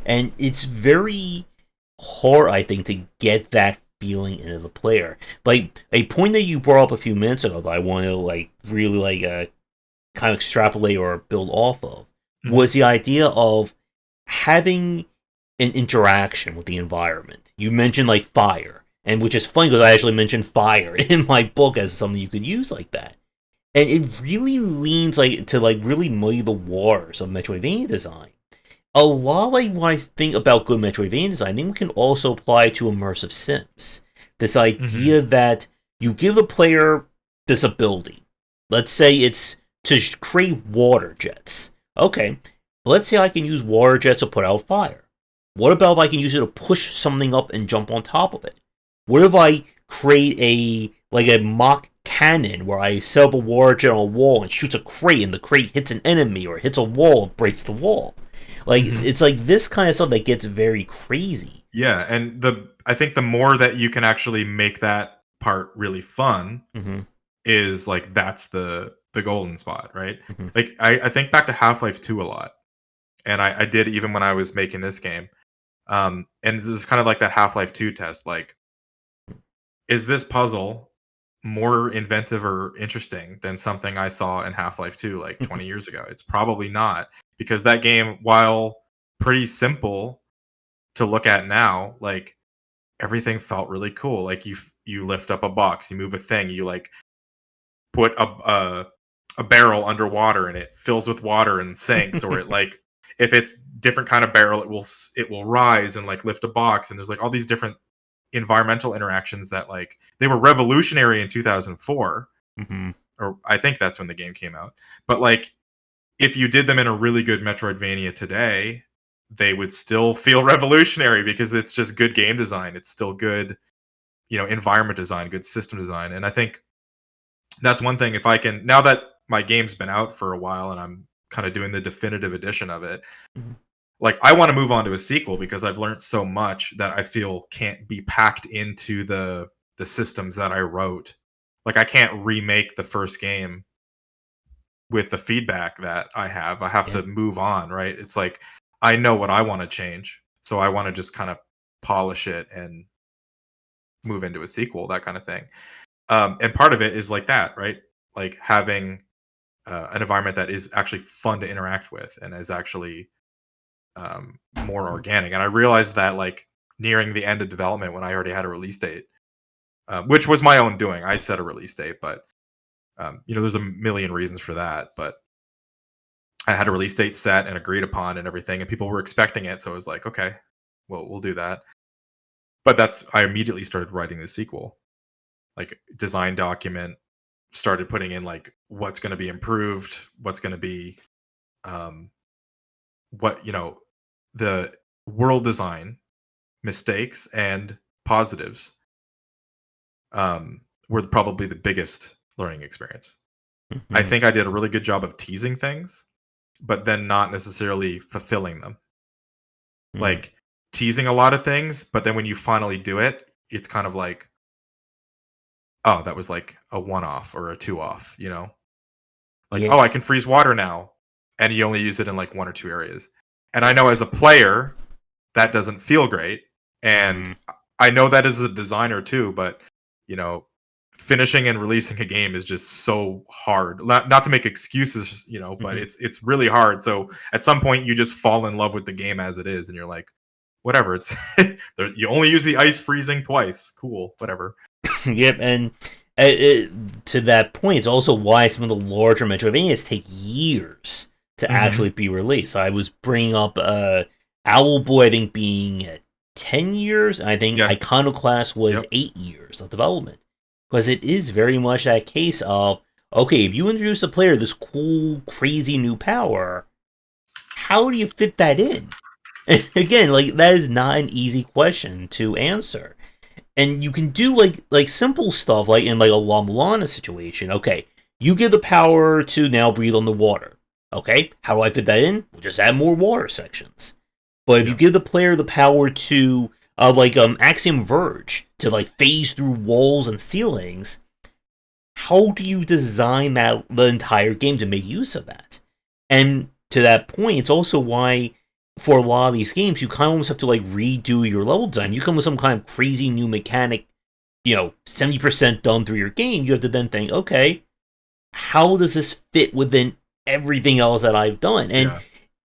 And it's very hard, I think, to get that feeling into the player. Like a point that you brought up a few minutes ago that I want to like really like kind of extrapolate or build off of was the idea of having an interaction with the environment. You mentioned like fire, and which is funny because I actually mentioned fire in my book as something you could use like that. And it really leans like to like really muddy the waters of Metroidvania design. A lot like when I think about good Metroidvania design, I think we can also apply to immersive sims. This idea that you give the player this ability. Let's say it's to create water jets. Okay, let's say I can use water jets to put out fire. What about if I can use it to push something up and jump on top of it? What if I create a mock cannon where I set up a water jet on a wall and shoots a crate and the crate hits an enemy or hits a wall and breaks the wall? Like it's like this kind of stuff that gets very crazy. Yeah, and I think the more that you can actually make that part really fun is like that's the golden spot, right? Like I think back to Half-Life 2 a lot. And I did even when I was making this game. And this is kind of like that Half-Life 2 test. Like, is this puzzle more inventive or interesting than something I saw in Half-Life 2 like 20 years ago? It's probably not, because that game, while pretty simple to look at now, like everything felt really cool. Like you lift up a box, you move a thing, you like put a barrel underwater and it fills with water and sinks, or it like if it's different kind of barrel, it will rise and like lift a box, and there's like all these different environmental interactions that like they were revolutionary in 2004, or I think that's when the game came out. But like if you did them in a really good Metroidvania today, they would still feel revolutionary because it's just good game design. It's still good, environment design, good system design. And I think that's one thing. If I can, now that my game's been out for a while and I'm kind of doing the definitive edition of it. Mhm. Like, I want to move on to a sequel because I've learned so much that I feel can't be packed into the systems that I wrote. Like, I can't remake the first game with the feedback that I have. I have Yeah. to move on, right? It's like I know what I want to change, so I want to just kind of polish it and move into a sequel, that kind of thing. And part of it is like that, right? Like having an environment that is actually fun to interact with and is actually more organic. And I realized that like nearing the end of development when I already had a release date, which was my own doing. I set a release date, but there's a million reasons for that. But I had a release date set and agreed upon and everything, and people were expecting it. So I was like, okay, well, we'll do that. But I immediately started writing the sequel, like design document, started putting in like what's going to be improved, what's going to be, um, what, the world design mistakes and positives were probably the biggest learning experience. I Mhm. think I did a really good job of teasing things, but then not necessarily fulfilling them. Mhm. Like teasing a lot of things, but then when you finally do it, it's kind of like, oh, that was like a one off or a two off, Like, Yeah. oh, I can freeze water now. And you only use it in like one or two areas. And I know as a player, that doesn't feel great. And Mhm. I know that as a designer too, but you know, finishing and releasing a game is just so hard. Not to make excuses, but Mhm. it's really hard. So at some point you just fall in love with the game as it is and you're like, whatever, it's you only use the ice freezing twice. Cool, whatever. Yep, and to that point, it's also why some of the larger Metroidvanias take years to Mhm. actually be released. I was bringing up Owlboy, I think, being 10 years, and I think Yeah. Iconoclast was Yep. 8 years of development. Because it is very much that case of, okay, if you introduce a player this cool, crazy new power, how do you fit that in? And again, like, that is not an easy question to answer, and you can do like simple stuff like in like a La Mulana situation. Okay, you give the power to now breathe on the water. Okay, how do I fit that in? We'll just add more water sections. But if you Yeah. give the player the power to like Axiom Verge to like phase through walls and ceilings, how do you design that the entire game to make use of that? And to that point, it's also why for a lot of these games you kind of almost have to like redo your level design. You come with some kind of crazy new mechanic, 70% done through your game. You have to then think, okay, how does this fit within everything else that I've done? And Yeah.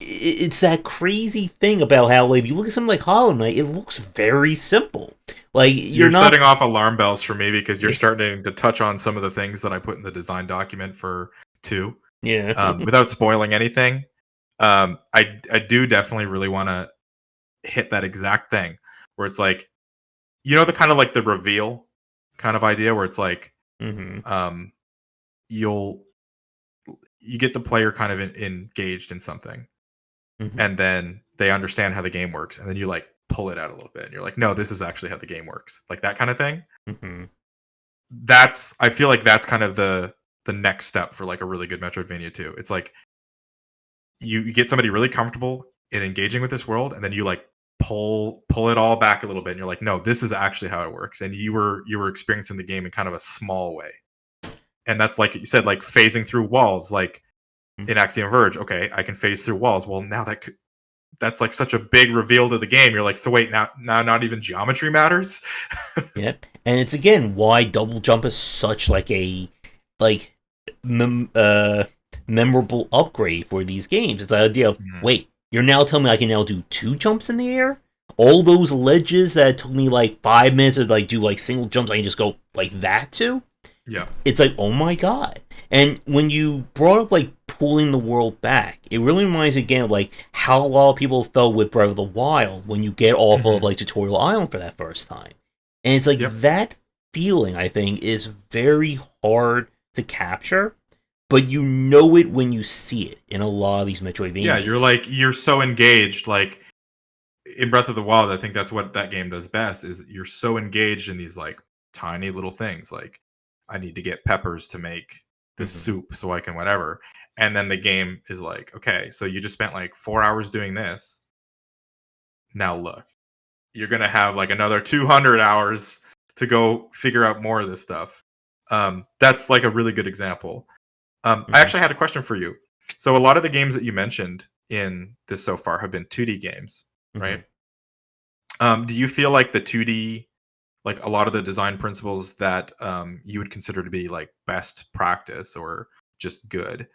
it's that crazy thing about how like, if you look at something like Hollow Knight, it looks very simple. Like you're You're not. setting off alarm bells for me because you're starting to touch on some of the things that I put in the design document for 2. Yeah. Without spoiling anything, I do definitely really want to hit that exact thing where it's like, the kind of like the reveal kind of idea where it's like, Mm-hmm. um, you'll you get the player kind of engaged in something, Mm-hmm. and then they understand how the game works, and then you like pull it out a little bit, and you're like, no, this is actually how the game works, like that kind of thing. Mm-hmm. I feel like that's kind of the next step for like a really good Metroidvania too. It's like you get somebody really comfortable in engaging with this world, and then you like pull it all back a little bit, and you're like, no, this is actually how it works, and you were experiencing the game in kind of a small way, and that's like you said, like phasing through walls, like in Axiom Verge. Okay, I can phase through walls. Well, now that's like such a big reveal to the game. You're like, so wait, now not even geometry matters. Yep. And it's again why double jump is such like a like mem- uh memorable upgrade for these games. It's the idea of, Mhm. wait, you're now telling me I can now do 2 jumps in the air? All those ledges that took me like 5 minutes to like do like single jumps, I can just go like that too? Yeah. It's like, oh my god. And when you brought up like pulling the world back, it really reminds me again of like how a lot of people felt with Breath of the Wild when you get off of Mhm. like Tutorial Island for that first time. And it's like Yep. that feeling, I think, is very hard to capture, but you know it when you see it in a lot of these Yeah, Metroidvanias. you're so engaged. Like in Breath of the Wild, I think that's what that game does best. Is you're so engaged in these like tiny little things. Like I need to get peppers to make this soup so I can whatever. And then the game is like, okay, so you just spent like 4 hours doing this. Now look, you're gonna have like another 200 hours to go figure out more of this stuff. That's like a really good example. I actually had a question for you. So a lot of the games that you mentioned in this so far have been 2D games, right? Do you feel like the 2D, like a lot of the design principles that you would consider to be like best practice or just good,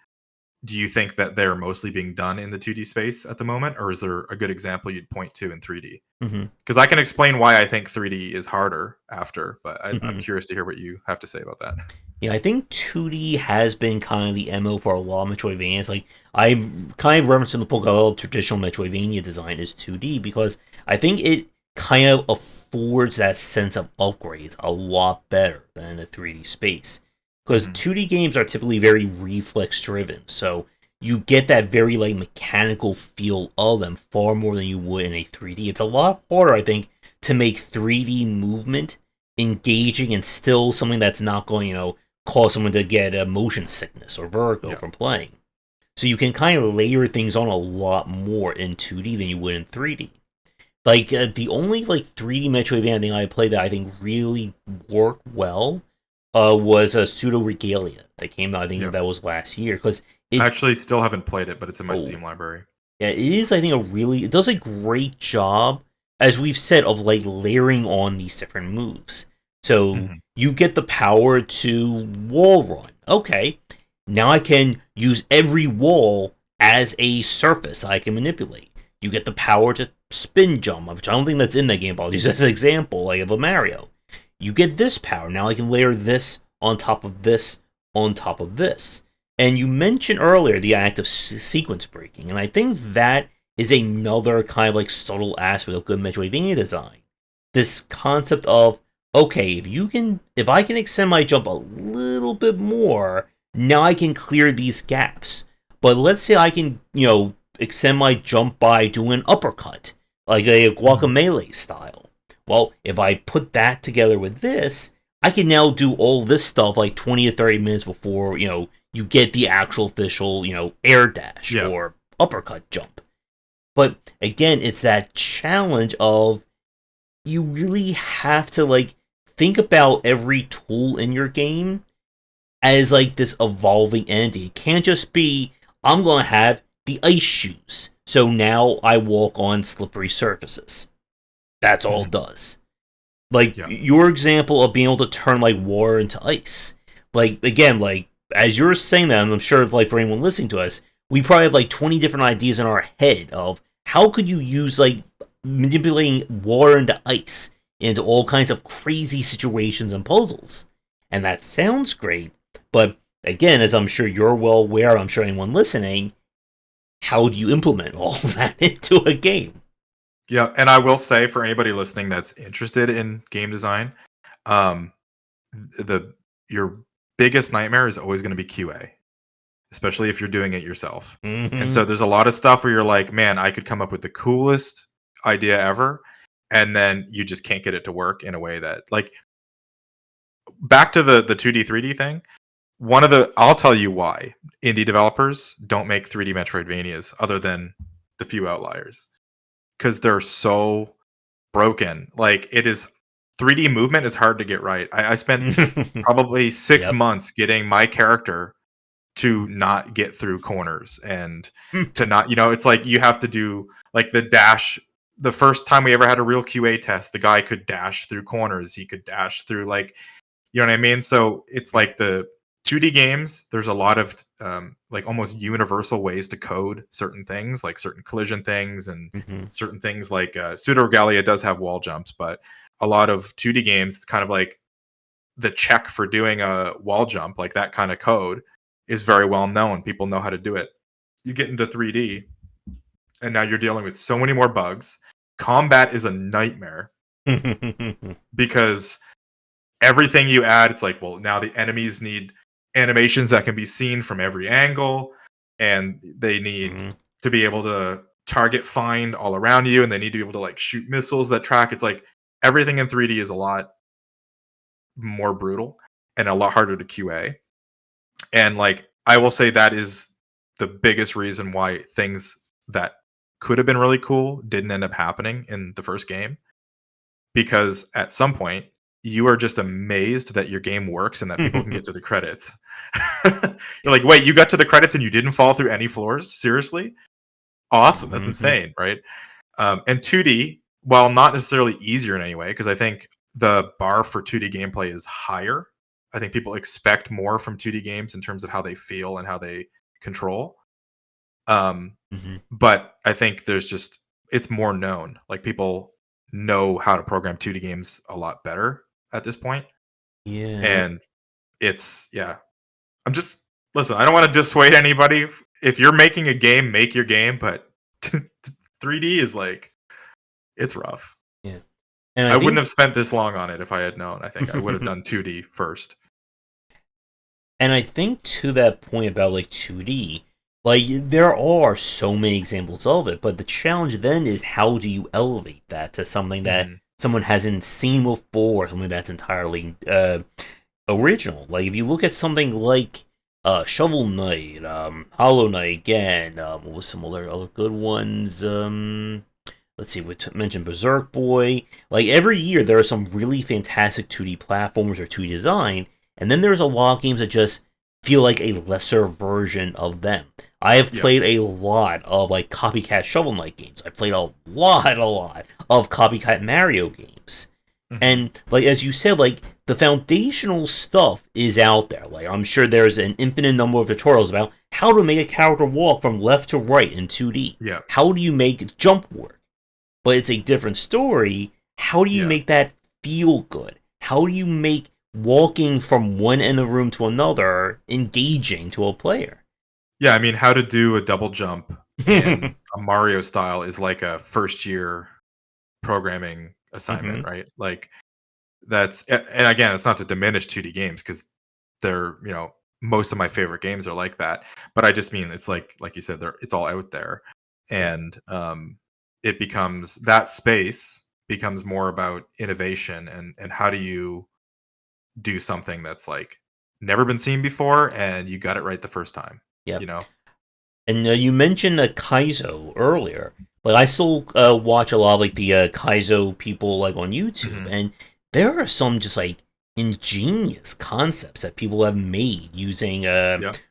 do you think that they're mostly being done in the 2D space at the moment, or is there a good example you'd point to in 3D? Because I can explain why I think 3D is harder after, but I'm curious to hear what you have to say about that. Yeah, I think 2D has been kind of the MO for a lot of Metroidvanias. Like, I kind of referenced in the book, a lot of traditional Metroidvania design is 2D because I think it kind of affords that sense of upgrades a lot better than the 3D space. Because 2D games are typically very reflex driven, so you get that very like mechanical feel of them far more than you would in a 3D. It's a lot harder, I think, to make 3D movement engaging and still something that's not going, cause someone to get a motion sickness or vertigo from playing. So you can kind of layer things on a lot more in 2D than you would in 3D. Like the only like 3D Metroidvania thing I played that I think really worked well was a Pseudo Regalia that came out. I think that was last year because I actually still haven't played it, but it's in my Steam library. Yeah, it is. I think it does a great job, as we've said, of like layering on these different moves. So you get the power to wall run. Okay, now I can use every wall as a surface I can manipulate. You get the power to spin jump, which I don't think that's in that game, but I'll use as an example, like of a Mario. You get this power. Now I can layer this on top of this on top of this. And you mentioned earlier the act of sequence breaking, and I think that is another kind of like subtle aspect of good Metroidvania design. This concept of, okay, if I can extend my jump a little bit more, now I can clear these gaps. But let's say I can, extend my jump by doing an uppercut, like a Guacamelee style. Well, if I put that together with this, I can now do all this stuff like 20 to 30 minutes before, you get the actual official, air dash or uppercut jump. But again, it's that challenge of you really have to like think about every tool in your game as like this evolving entity. It can't just be, I'm going to have the ice shoes, so now I walk on slippery surfaces. That's all it does. Like your example of being able to turn like water into ice. Like again, like as you're saying that, I'm sure like for anyone listening to us, we probably have like 20 different ideas in our head of how could you use like manipulating water into ice into all kinds of crazy situations and puzzles. And that sounds great, but again, as I'm sure you're well aware, I'm sure anyone listening, how do you implement all of that into a game? Yeah, and I will say for anybody listening that's interested in game design, your biggest nightmare is always going to be QA, especially if you're doing it yourself. And so there's a lot of stuff where you're like, man, I could come up with the coolest idea ever, and then you just can't get it to work in a way that, like, back to the 2D 3D thing. I'll tell you why indie developers don't make 3D Metroidvanias other than the few outliers. Because they're so broken. Like, it is 3D movement is hard to get right. I spent probably 6 months getting my character to not get through corners and to not, it's like you have to do like the dash. The first time we ever had a real QA test, the guy could dash through corners. He could dash through, like, you know what I mean? So it's like the 2D games, there's a lot of like almost universal ways to code certain things, like certain collision things and certain things like Pseudo Regalia does have wall jumps, but a lot of 2D games, it's kind of like the check for doing a wall jump, like that kind of code is very well known. People know how to do it. You get into 3D and now you're dealing with so many more bugs. Combat is a nightmare because everything you add, it's like, well, now the enemies need animations that can be seen from every angle, and they need to be able to target find all around you, and they need to be able to like shoot missiles that track. It's like everything in 3D is a lot more brutal and a lot harder to QA. And like I will say that is the biggest reason why things that could have been really cool didn't end up happening in the first game, because at some point you are just amazed that your game works and that people can get to the credits. You're like, wait, you got to the credits and you didn't fall through any floors? Seriously? Awesome. That's insane, right? And 2D, while not necessarily easier in any way, because I think the bar for 2D gameplay is higher. I think people expect more from 2D games in terms of how they feel and how they control. But I think it's more known. Like people know how to program 2D games a lot better at this point. Yeah. And I'm just, listen, I don't want to dissuade anybody. If you're making a game, make your game, but 3D is like, it's rough. Yeah. And I wouldn't have spent this long on it if I had known. I think I would have done 2D first. And I think to that point about like 2D, like there are so many examples of it, but the challenge then is how do you elevate that to something that someone hasn't seen before, something that's entirely original. Like if you look at something like Shovel Knight, Hollow Knight again, what was some other good ones? Let's see, we mentioned Berserk Boy. Like every year there are some really fantastic 2D platformers or 2D design, and then there's a lot of games that just feel like a lesser version of them. I have played a lot of like copycat Shovel Knight games. I played a lot of copycat Mario games. And like as you said, like the foundational stuff is out there. Like I'm sure there's an infinite number of tutorials about how to make a character walk from left to right in 2D. Yeah. How do you make jump work? But it's a different story. How do you make that feel good? How do you make walking from one end of the room to another engaging to a player? Yeah, I mean, how to do a double jump in a Mario style is like a first year programming assignment, right? Like and again, it's not to diminish 2D games because they're, most of my favorite games are like that. But I just mean it's like you said, it's all out there. And that space becomes more about innovation and how do you do something that's like never been seen before and you got it right the first time. Yeah. You know? And you mentioned Kaizo earlier. Like I still watch a lot of like the Kaizo people like on YouTube, and there are some just like ingenious concepts that people have made using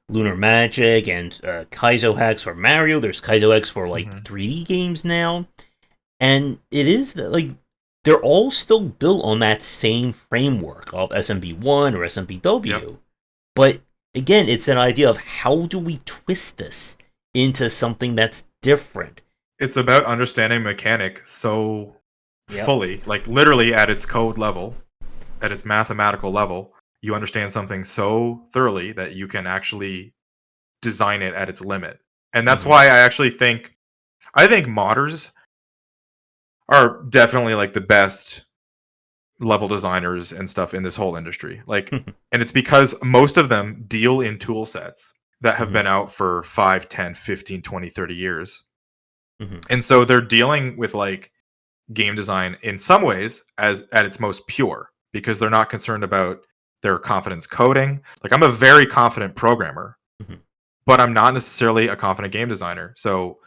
Lunar Magic and Kaizo hacks for Mario. There's Kaizo hacks for like 3D games now, and it is like they're all still built on that same framework of SMB1 or SMBW, but again, it's an idea of how do we twist this into something that's different. It's about understanding mechanic so fully, like literally at its code level, at its mathematical level, you understand something so thoroughly that you can actually design it at its limit. And that's why I think modders are definitely like the best level designers and stuff in this whole industry. Like, and it's because most of them deal in tool sets that have been out for 5, 10, 15, 20, 30 years. And so they're dealing with like game design in some ways as at its most pure, because they're not concerned about their confidence coding. Like I'm a very confident programmer, but I'm not necessarily a confident game designer. So,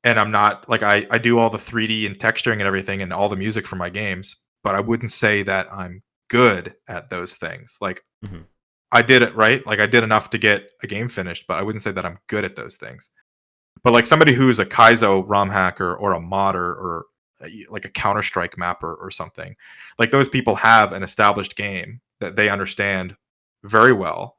and I'm not like, I do all the 3D and texturing and everything and all the music for my games, but I wouldn't say that I'm good at those things. Like I did it right. Like I did enough to get a game finished, but I wouldn't say that I'm good at those things. But like somebody who's a Kaizo ROM hacker or a modder or like a Counter-Strike mapper or something, like those people have an established game that they understand very well,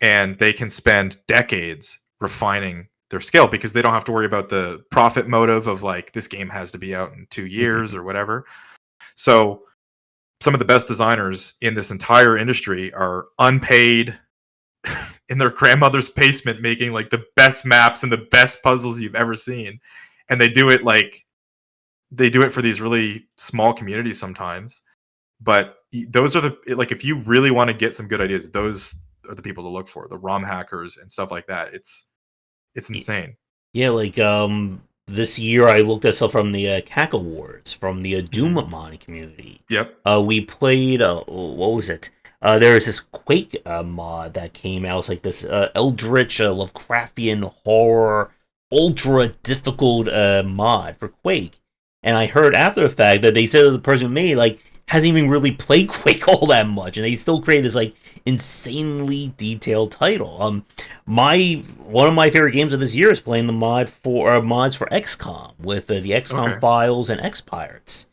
and they can spend decades refining their skill because they don't have to worry about the profit motive of like this game has to be out in 2 years or whatever. So some of the best designers in this entire industry are unpaid in their grandmother's basement making like the best maps and the best puzzles you've ever seen. And they do it for these really small communities sometimes. But those are like, if you really want to get some good ideas, those are the people to look for, the ROM hackers and stuff like that. It's insane. Yeah, like this year I looked at stuff from the CAC Awards from the Doom modding community. Yep. We played what was it? There was this Quake mod that came out. It's like this Eldritch Lovecraftian horror, ultra difficult mod for Quake. And I heard after the fact that they said that the person who made it, like, hasn't even really played Quake all that much, and they still created this like insanely detailed title. My one of my favorite games of this year is playing the mods for XCOM with the XCOM Okay. files and X Pirates.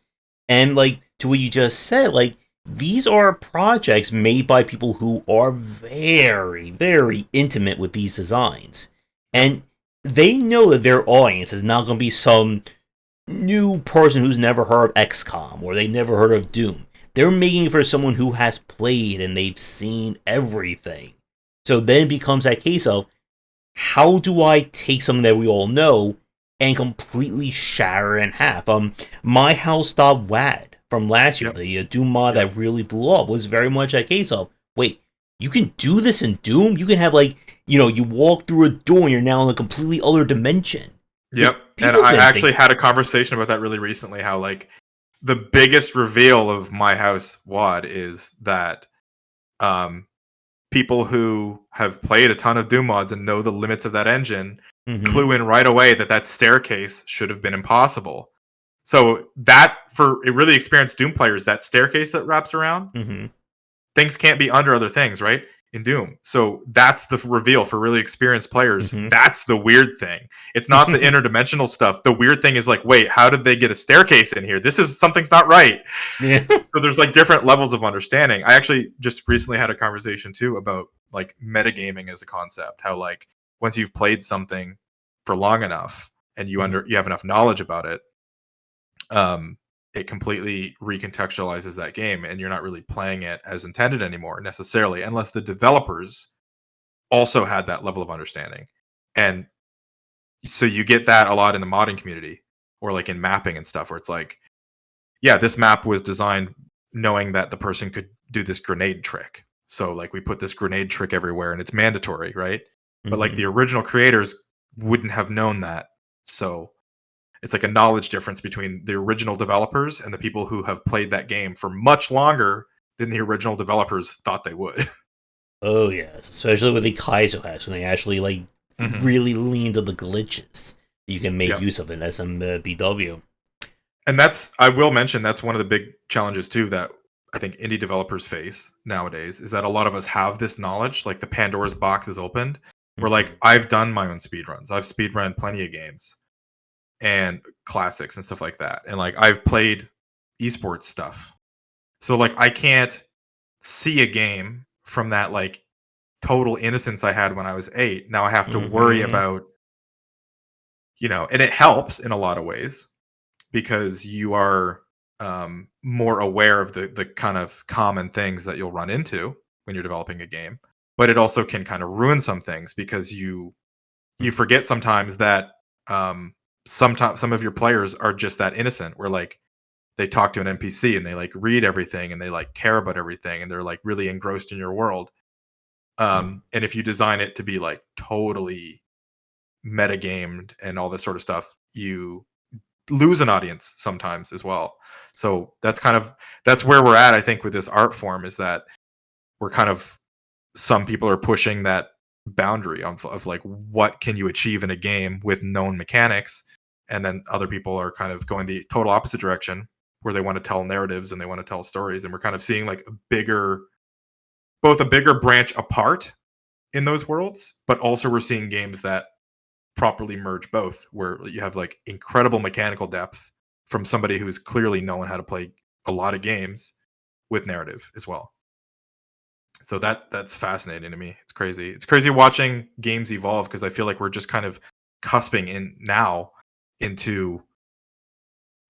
And like to what you just said, like these are projects made by people who are very, very intimate with these designs. Yep. And they know that their audience is not going to be some new person who's never heard of XCOM or they've never heard of Doom. They're making it for someone who has played and they've seen everything. So then it becomes that case of how do I take something that we all know and completely shatter it in half? My House.wad from last year, Yep. the Doom mod Yep. that really blew up, was very much a case of wait, you can do this in Doom? You can have like, you walk through a door and you're now in a completely other dimension. Because Yep. And people I didn't actually think. had a conversation about that really recently. How like the biggest reveal of My House WAD is that um, people who have played a ton of Doom mods and know the limits of that engine Mm-hmm. clue in right away that that staircase should have been impossible. So that for really experienced Doom players, that staircase that wraps around, Mm-hmm. things can't be under other things, right? In Doom. So that's the reveal for really experienced players. Mm-hmm. That's the weird thing. It's not the interdimensional stuff. The weird thing is like, wait, how did they get a staircase in here? This is something's not right. Yeah. So there's like different levels of understanding. I actually just recently had a conversation too about like metagaming as a concept. How like once you've played something for long enough and you have enough knowledge about it, it completely recontextualizes that game and you're not really playing it as intended anymore necessarily unless the developers also had that level of understanding. And so you get that a lot in the modding community or like in mapping and stuff where it's like, yeah, this map was designed knowing that the person could do this grenade trick. So like we put this grenade trick everywhere and it's mandatory, right? But like Mm-hmm. the original creators wouldn't have known that. So it's like a knowledge difference between the original developers and the people who have played that game for much longer than the original developers thought they would. Oh yes, especially with the Kaizo hacks when they actually like Hmm. really lean to the glitches you can make Yep. use of in SMBW. And that's, I will mention, that's one of the big challenges too that I think indie developers face nowadays is that a lot of us have this knowledge, like the Pandora's box is opened. Where like Mhm. I've done my own speedruns. I've speedrun plenty of games and classics and stuff like that. And like I've played esports stuff. So like I can't see a game from that like total innocence I had when I was 8. Now I have to worry Mhm. about, and it helps in a lot of ways because you are more aware of the kind of common things that you'll run into when you're developing a game. But it also can kind of ruin some things because you forget sometimes that sometimes some of your players are just that innocent where like they talk to an NPC and they like read everything and they like care about everything and they're like really engrossed in your world. And if you design it to be like totally metagamed and all this sort of stuff, you lose an audience sometimes as well. So that's where we're at, I think, with this art form is that we're kind of some people are pushing that boundary of like what can you achieve in a game with known mechanics, and then other people are kind of going the total opposite direction where they want to tell narratives and they want to tell stories, and we're kind of seeing like both a bigger branch apart in those worlds, but also we're seeing games that properly merge both, where you have like incredible mechanical depth from somebody who's clearly known how to play a lot of games with narrative as well. So that's fascinating to me. It's crazy. It's crazy watching games evolve because I feel like we're just kind of cusping in now into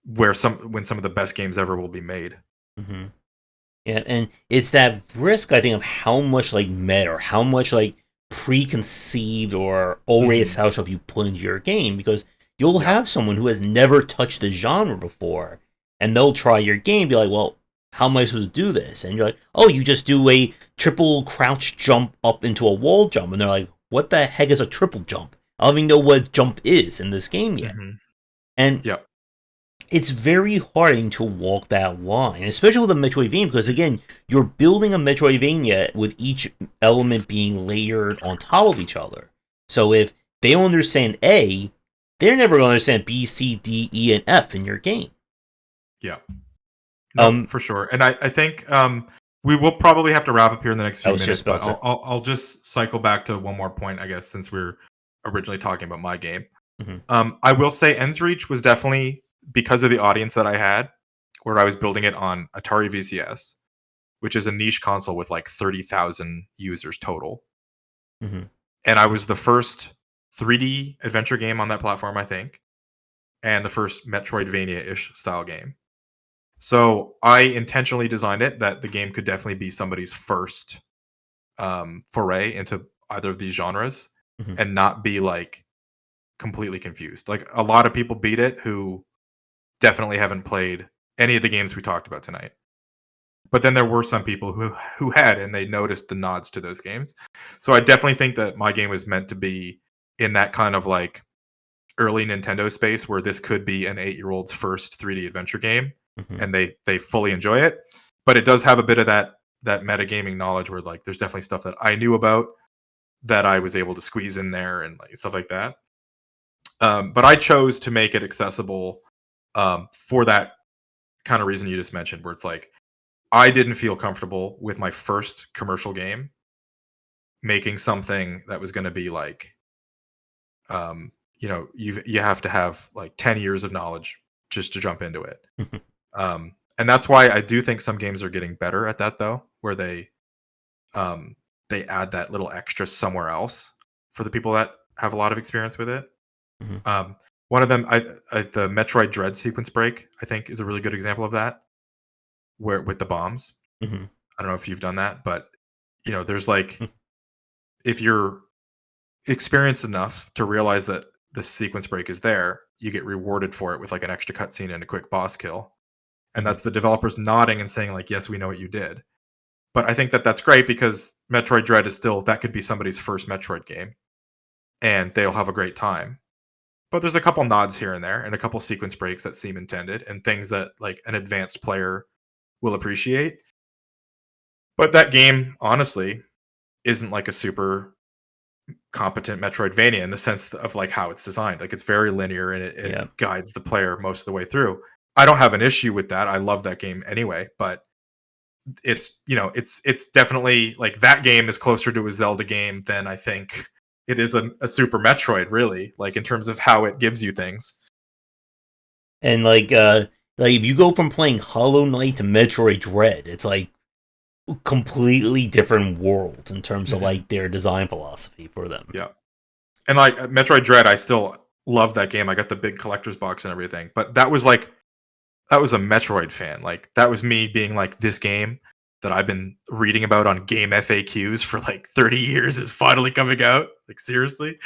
when some of the best games ever will be made. Mhm. Yeah, and it's that risk I think of how much like meta or how much like preconceived or already Hmm. established stuff you put into your game because you'll Yeah. have someone who has never touched the genre before and they'll try your game and be like, well, how am I supposed to do this? And you're like, oh, you just do a triple crouch jump up into a wall jump. And they're like, what the heck is a triple jump? I don't even know what jump is in this game yet. Hmm. And Yep. it's very hard to walk that line, especially with a Metroidvania, because again, you're building a Metroidvania with each element being layered on top of each other. So if they don't understand A, they're never going to understand B, C, D, E, and F in your game. Yeah. No, Um, for sure. And I think we will probably have to wrap up here in the next I few was minutes, just but about to. I'll just cycle back to one more point, I guess, since we're originally talking about my game. Mhm. I will say Ends Reach was definitely because of the audience that I had, where I was building it on Atari VCS, which is a niche console with like 30,000 users total. Mhm. And I was the first 3D adventure game on that platform, I think, and the first Metroidvania-ish style game. So I intentionally designed it that the game could definitely be somebody's first foray into either of these genres, Mhm. and not be like completely confused. Like a lot of people beat it who definitely haven't played any of the games we talked about tonight. But then there were some people who had, and they noticed the nods to those games. So I definitely think that my game was meant to be in that kind of like early Nintendo space where this could be an 8-year-old's first 3D adventure game, Mhm. and they fully enjoy it. But it does have a bit of that metagaming knowledge where like there's definitely stuff that I knew about that I was able to squeeze in there and like stuff like that. But I chose to make it accessible for that kind of reason you just mentioned, where it's like I didn't feel comfortable with my first commercial game making something that was going to be like, you have to have like 10 years of knowledge just to jump into it. Mhm. And that's why I do think some games are getting better at that, though, where um, they add that little extra somewhere else for the people that have a lot of experience with it. Mhm. Um, one of them, the Metroid Dread sequence break, I think, is a really good example of that, where with the bombs. Mhm. I don't know if you've done that, but there's like, if you're experienced enough to realize that the sequence break is there, you get rewarded for it with like an extra cutscene and a quick boss kill. And Mhm. that's the developers nodding and saying like, yes, we know what you did. But I think that that's great because Metroid Dread is still, that could be somebody's first Metroid game, and they'll have a great time. But there's a couple nods here and there, and a couple sequence breaks that seem intended, and things that like an advanced player will appreciate. But that game, honestly, isn't like a super competent Metroidvania in the sense of like how it's designed. Like it's very linear, and it Yeah. guides the player most of the way through. I don't have an issue with that. I love that game anyway, but it's definitely like that game is closer to a Zelda game than I think it is a Super Metroid, really, like in terms of how it gives you things. And like if you go from playing Hollow Knight to Metroid Dread, it's like completely different worlds in terms of Hmm. like their design philosophy for them. Yeah, and like Metroid Dread, I still love that game. I got the big collector's box and everything, but that was a Metroid fan. Like that was me being like, this game that I've been reading about on game FAQs for like 30 years is finally coming out. Like seriously,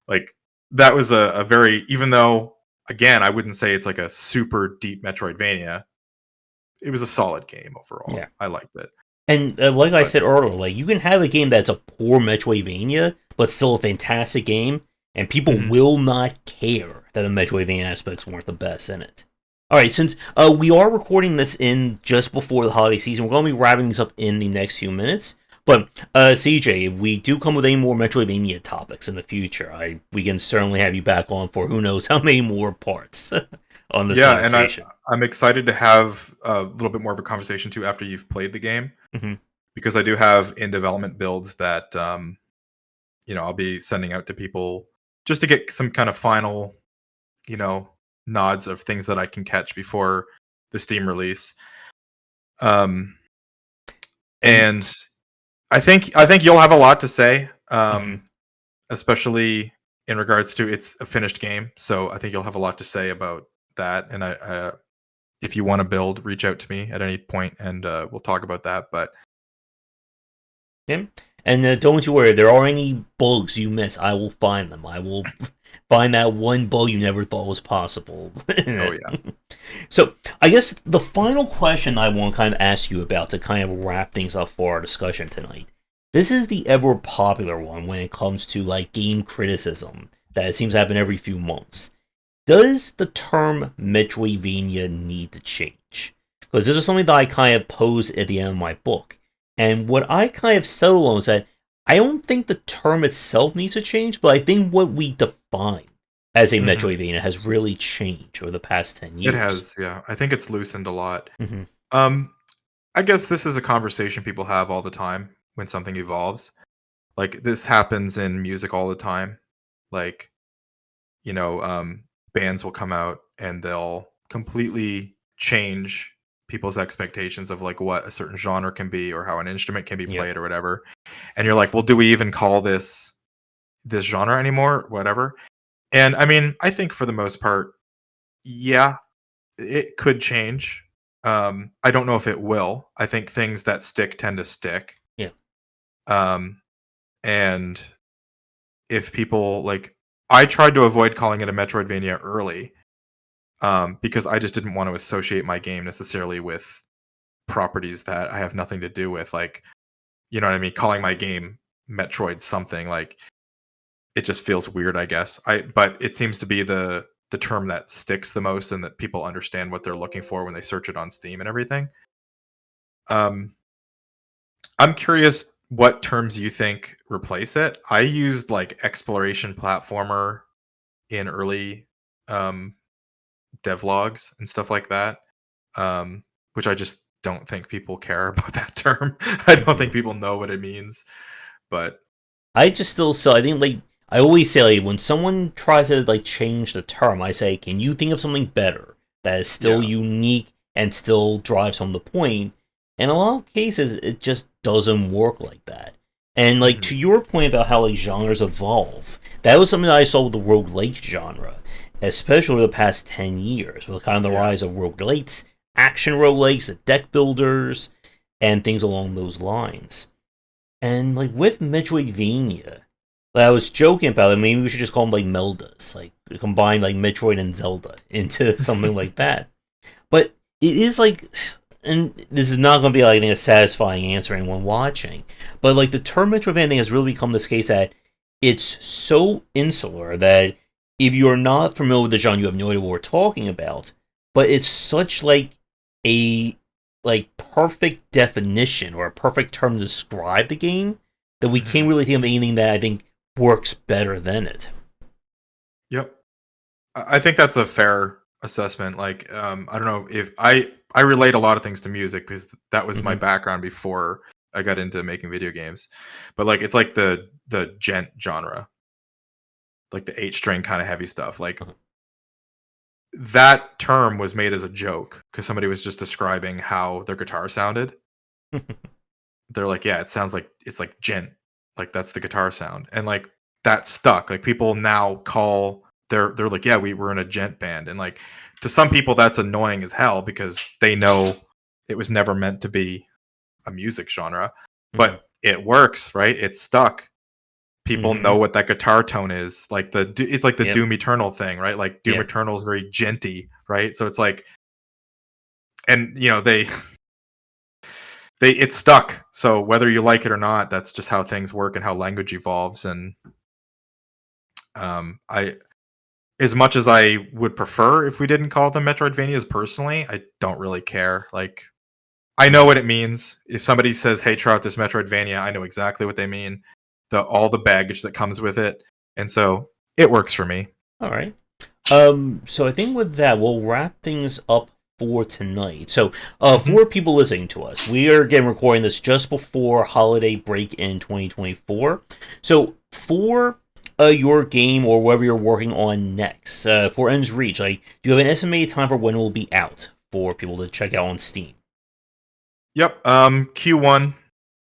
like that was a very, even though again I wouldn't say it's like a super deep Metroidvania, it was a solid game Yeah. overall. I liked it, And like I but said earlier, like you can have a game that's a poor Metroidvania, but still a fantastic game, and people mhm. will not care that the Metroidvania aspects weren't the best in it. All right, since we are recording this in just before the holiday season, we're going to be wrapping this up in the next few minutes. But CJ, if we do come with any more Metroidvania topics in the future, we can certainly have you back on for who knows how many more parts on this Yeah, and conversation. I'm excited to have a little bit more of a conversation too after you've played the game, Hmm. because I do have in development builds that I'll be sending out to people just to get some kind of final, you know, nods of things that I can catch before the Steam release. Um, And and I think you'll have a lot to say, mhm. especially in regards to it's a finished game. So I think you'll have a lot to say about that. And if you want to build, reach out to me at any point, and we'll talk about that. But Yeah. And don't you worry, if there are any bugs you miss, I will find them. I will find that one bug you never thought was possible. oh yeah, So, I guess the final question I want to kind of ask you about to kind of wrap things up for our discussion tonight. This is the ever popular one when it comes to like game criticism that it seems to happen every few months. does the term Metroidvania need to change? Because this is something that I kind of posed at the end of my book. And what I kind of settled on is that I don't think the term itself needs to change, but I think what we define as a Mhm. Metroidvania has really changed over the past 10 It years. has, yeah. I think it's loosened a lot. Hmm. Um, I guess this is a conversation people have all the time when something evolves. Like this happens in music all the time. Like, you know, bands will come out and they'll completely change people's expectations of like what a certain genre can be or how an instrument can be Yep. played or whatever. And you're like, well, do we even call this genre anymore? Whatever. And I mean, I think for the most part, yeah, it could change. I don't know if it will. I think things that stick tend to stick. Yeah. Um, and if people like, I tried to avoid calling it a Metroidvania early, because I just didn't want to associate my game necessarily with properties that I have nothing to do with. Like, you know what I mean? Calling my game Metroid something like it just feels weird, I guess. But it seems to be the term that sticks the most and that people understand what they're looking for when they search it on Steam and everything. Um, I'm curious what terms you think replace it. I used like exploration platformer in early um, devlogs and stuff like that, which I just don't think people care about that term. I don't think Hmm. people know what it means, but I just still so I think like I always say like when someone tries to like change the term, I say, can you think of something better that is still yeah. unique and still drives home the point? In a lot of cases, it just doesn't work like that. And like Hmm. to your point about how like genres evolve, that was something that I saw with the roguelike genre, especially over the past 10 years, with kind of the Yeah. rise of roguelites, action roguelikes, the deck builders, and things along those lines. And like with Metroidvania, like, I was joking about it. Maybe we should just call them like Meldas, like combine like Metroid and Zelda into something like that. But it is like, and this is not going to be like a satisfying answer to anyone watching. But like the term Metroidvania has really become this case that it's so insular that if you're not familiar with the genre, you have no idea what we're talking about. But it's such like a like perfect definition or a perfect term to describe the game that we can't Hmm. really think of anything that I think works better than it. Yep. I think that's a fair assessment. Like, I don't know if I relate a lot of things to music because that was my Hmm. background before I got into making video games. But like, it's like the gent genre, like the eight string kind of heavy stuff. Like that term was made as a joke because somebody was just describing how their guitar sounded. They're like, yeah, it sounds like it's like gent, like that's the guitar sound, and like that stuck. Like people now call they're like, yeah, we were in a gent band, and like to some people that's annoying as hell because they know it was never meant to be a music genre, Hmm. but it works, right? It's stuck. People Hmm. know what that guitar tone is. Like it's like the Yep. Doom Eternal thing, right? Like Doom Yep. Eternal is very genty, right? So it's like, and you know they it's stuck. So whether you like it or not, that's just how things work and how language evolves. And I, as much as I would prefer if we didn't call them Metroidvanias, personally, I don't really care. Like I know Hmm. what it means. If somebody says, "Hey, try out this Metroidvania," I know exactly what they mean. All the baggage that comes with it, and so it works for me. All right. So I think with that, we'll wrap things up for tonight. So, Hmm. for people listening to us, we are again recording this just before holiday break in 2024. So, for your game or whatever you're working on next, for Ends Reach, like, do you have an estimated time for when it will be out for people to check out on Steam? Yep. Q1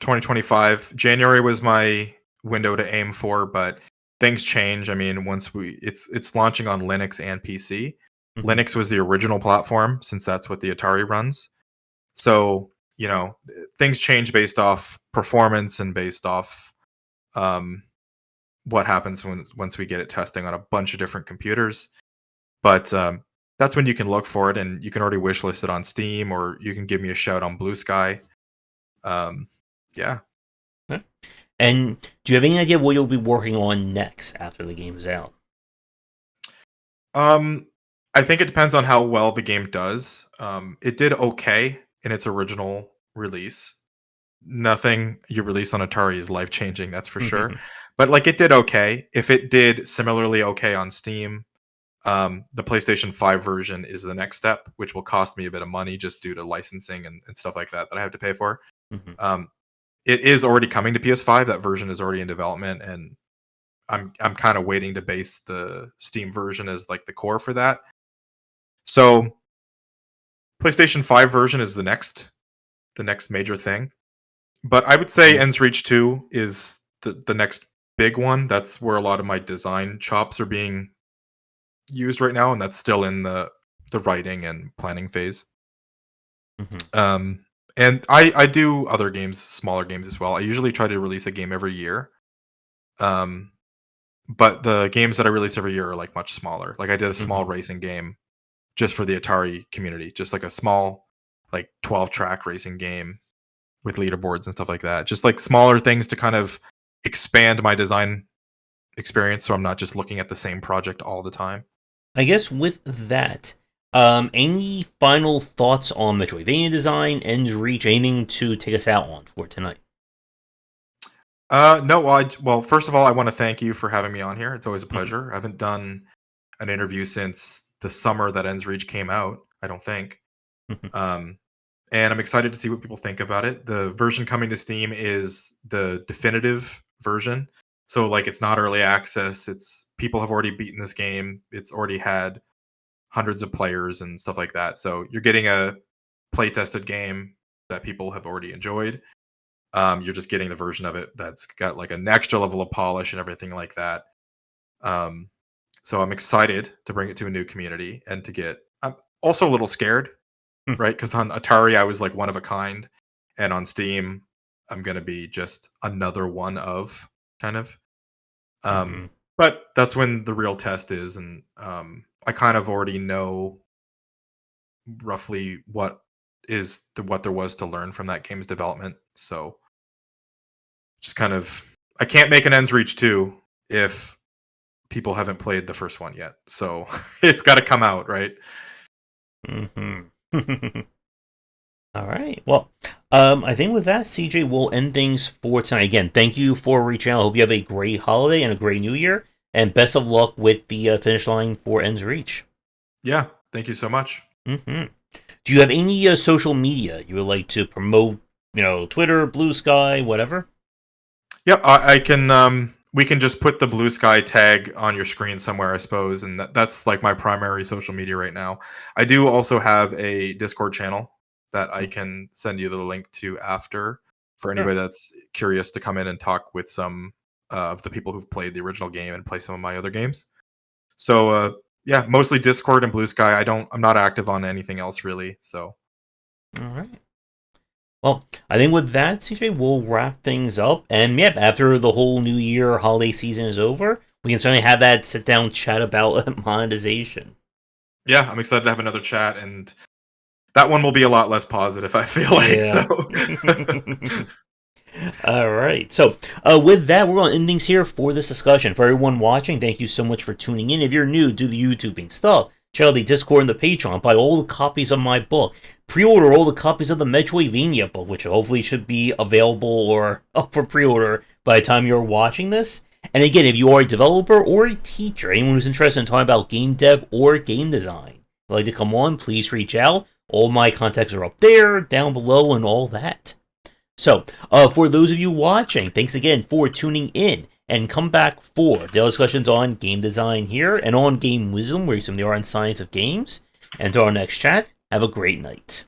2025. January was my window to aim for, but things change. I mean, once it's launching on Linux and PC. Hmm. Linux was the original platform since that's what the Atari runs. So, you know, things change based off performance and based off um, what happens once we get it testing on a bunch of different computers. But that's when you can look for it, and you can already wishlist it on Steam, or you can give me a shout on Blue Sky. Um, yeah. And do you have any idea what you'll be working on next after the game is out? I think it depends on how well the game does. It did okay in its original release. Nothing you release on Atari is life changing, that's for sure. But like it did okay. If it did similarly okay on Steam, the PlayStation 5 version is the next step, which will cost me a bit of money just due to licensing and stuff like that I have to pay for. Um, it is already coming to PS5. That version is already in development, and I'm kind of waiting to base the Steam version as like the core for that. So PlayStation 5 version is the next major thing. But I would say Ends Reach 2 is the next big one. That's where a lot of my design chops are being used right now, and that's still in the writing and planning phase. And I do other games, smaller games as well. I usually try to release a game every year. But the games that I release every year are like much smaller. Like I did a small racing game just for the Atari community, just like a small like 12-track racing game with leaderboards and stuff like that. Just like smaller things to kind of expand my design experience so I'm not just looking at the same project all the time. I guess with that, any final thoughts on Metroidvania design, Ends Reach, anything to take us out on for tonight? No, well, first of all, I want to thank you for having me on here. It's always a pleasure. I haven't done an interview since the summer that Ends Reach came out, I don't think. And I'm excited to see what people think about it. The version coming to Steam is the definitive version. So like it's not early access. It's people have already beaten this game. It's already had hundreds of players and stuff like that. So you're getting a play tested game that people have already enjoyed. You're just getting the version of it that's got like an extra level of polish and everything like that. So I'm excited to bring it to a new community and to get. I'm also a little scared, right? Because on Atari I was like one of a kind, and on Steam I'm gonna be just another one of kind of. But that's when the real test is, and I kind of already know roughly what there was to learn from that game's development. So just kind of, I can't make an Ends Reach 2 if people haven't played the first one yet. So it's got to come out, right? All right. Well, I think with that, CJ, we'll end things for tonight. Again, thank you for reaching out. I hope you have a great holiday and a great new year. And best of luck with the finish line for Ends Reach. Yeah. Thank you so much. Do you have any social media you would like to promote? Twitter, Blue Sky, whatever? Yep. I can, we can just put the Blue Sky tag on your screen somewhere, I suppose. And that's like my primary social media right now. I do also have a Discord channel that I can send you the link to after for anybody that's curious to come in and talk with some of the people who've played the original game and play some of my other games. So yeah, mostly Discord and Blue Sky. I'm not active on anything else really. So all right. Well, I think with that, CJ, we'll wrap things up. And yep, after the whole New Year holiday season is over, we can certainly have that sit down chat about monetization. Yeah, I'm excited to have another chat, and that one will be a lot less positive, I feel like. Yeah. So. All right. So with that, we're going to end things here for this discussion. For everyone watching, thank you so much for tuning in. If you're new, do the YouTubing stuff. Check out the Discord and the Patreon. Buy all the copies of my book. Pre-order all the copies of the Metroidvania book, which hopefully should be available or up for pre-order by the time you're watching this. And again, if you are a developer or a teacher, anyone who's interested in talking about game dev or game design, if you'd like to come on, please reach out. All my contacts are up there, down below, and all that. So, for those of you watching, thanks again for tuning in, and come back for daily discussions on game design here, and on Game Wisdom, where you some of the art and science of games. And to our next chat, have a great night.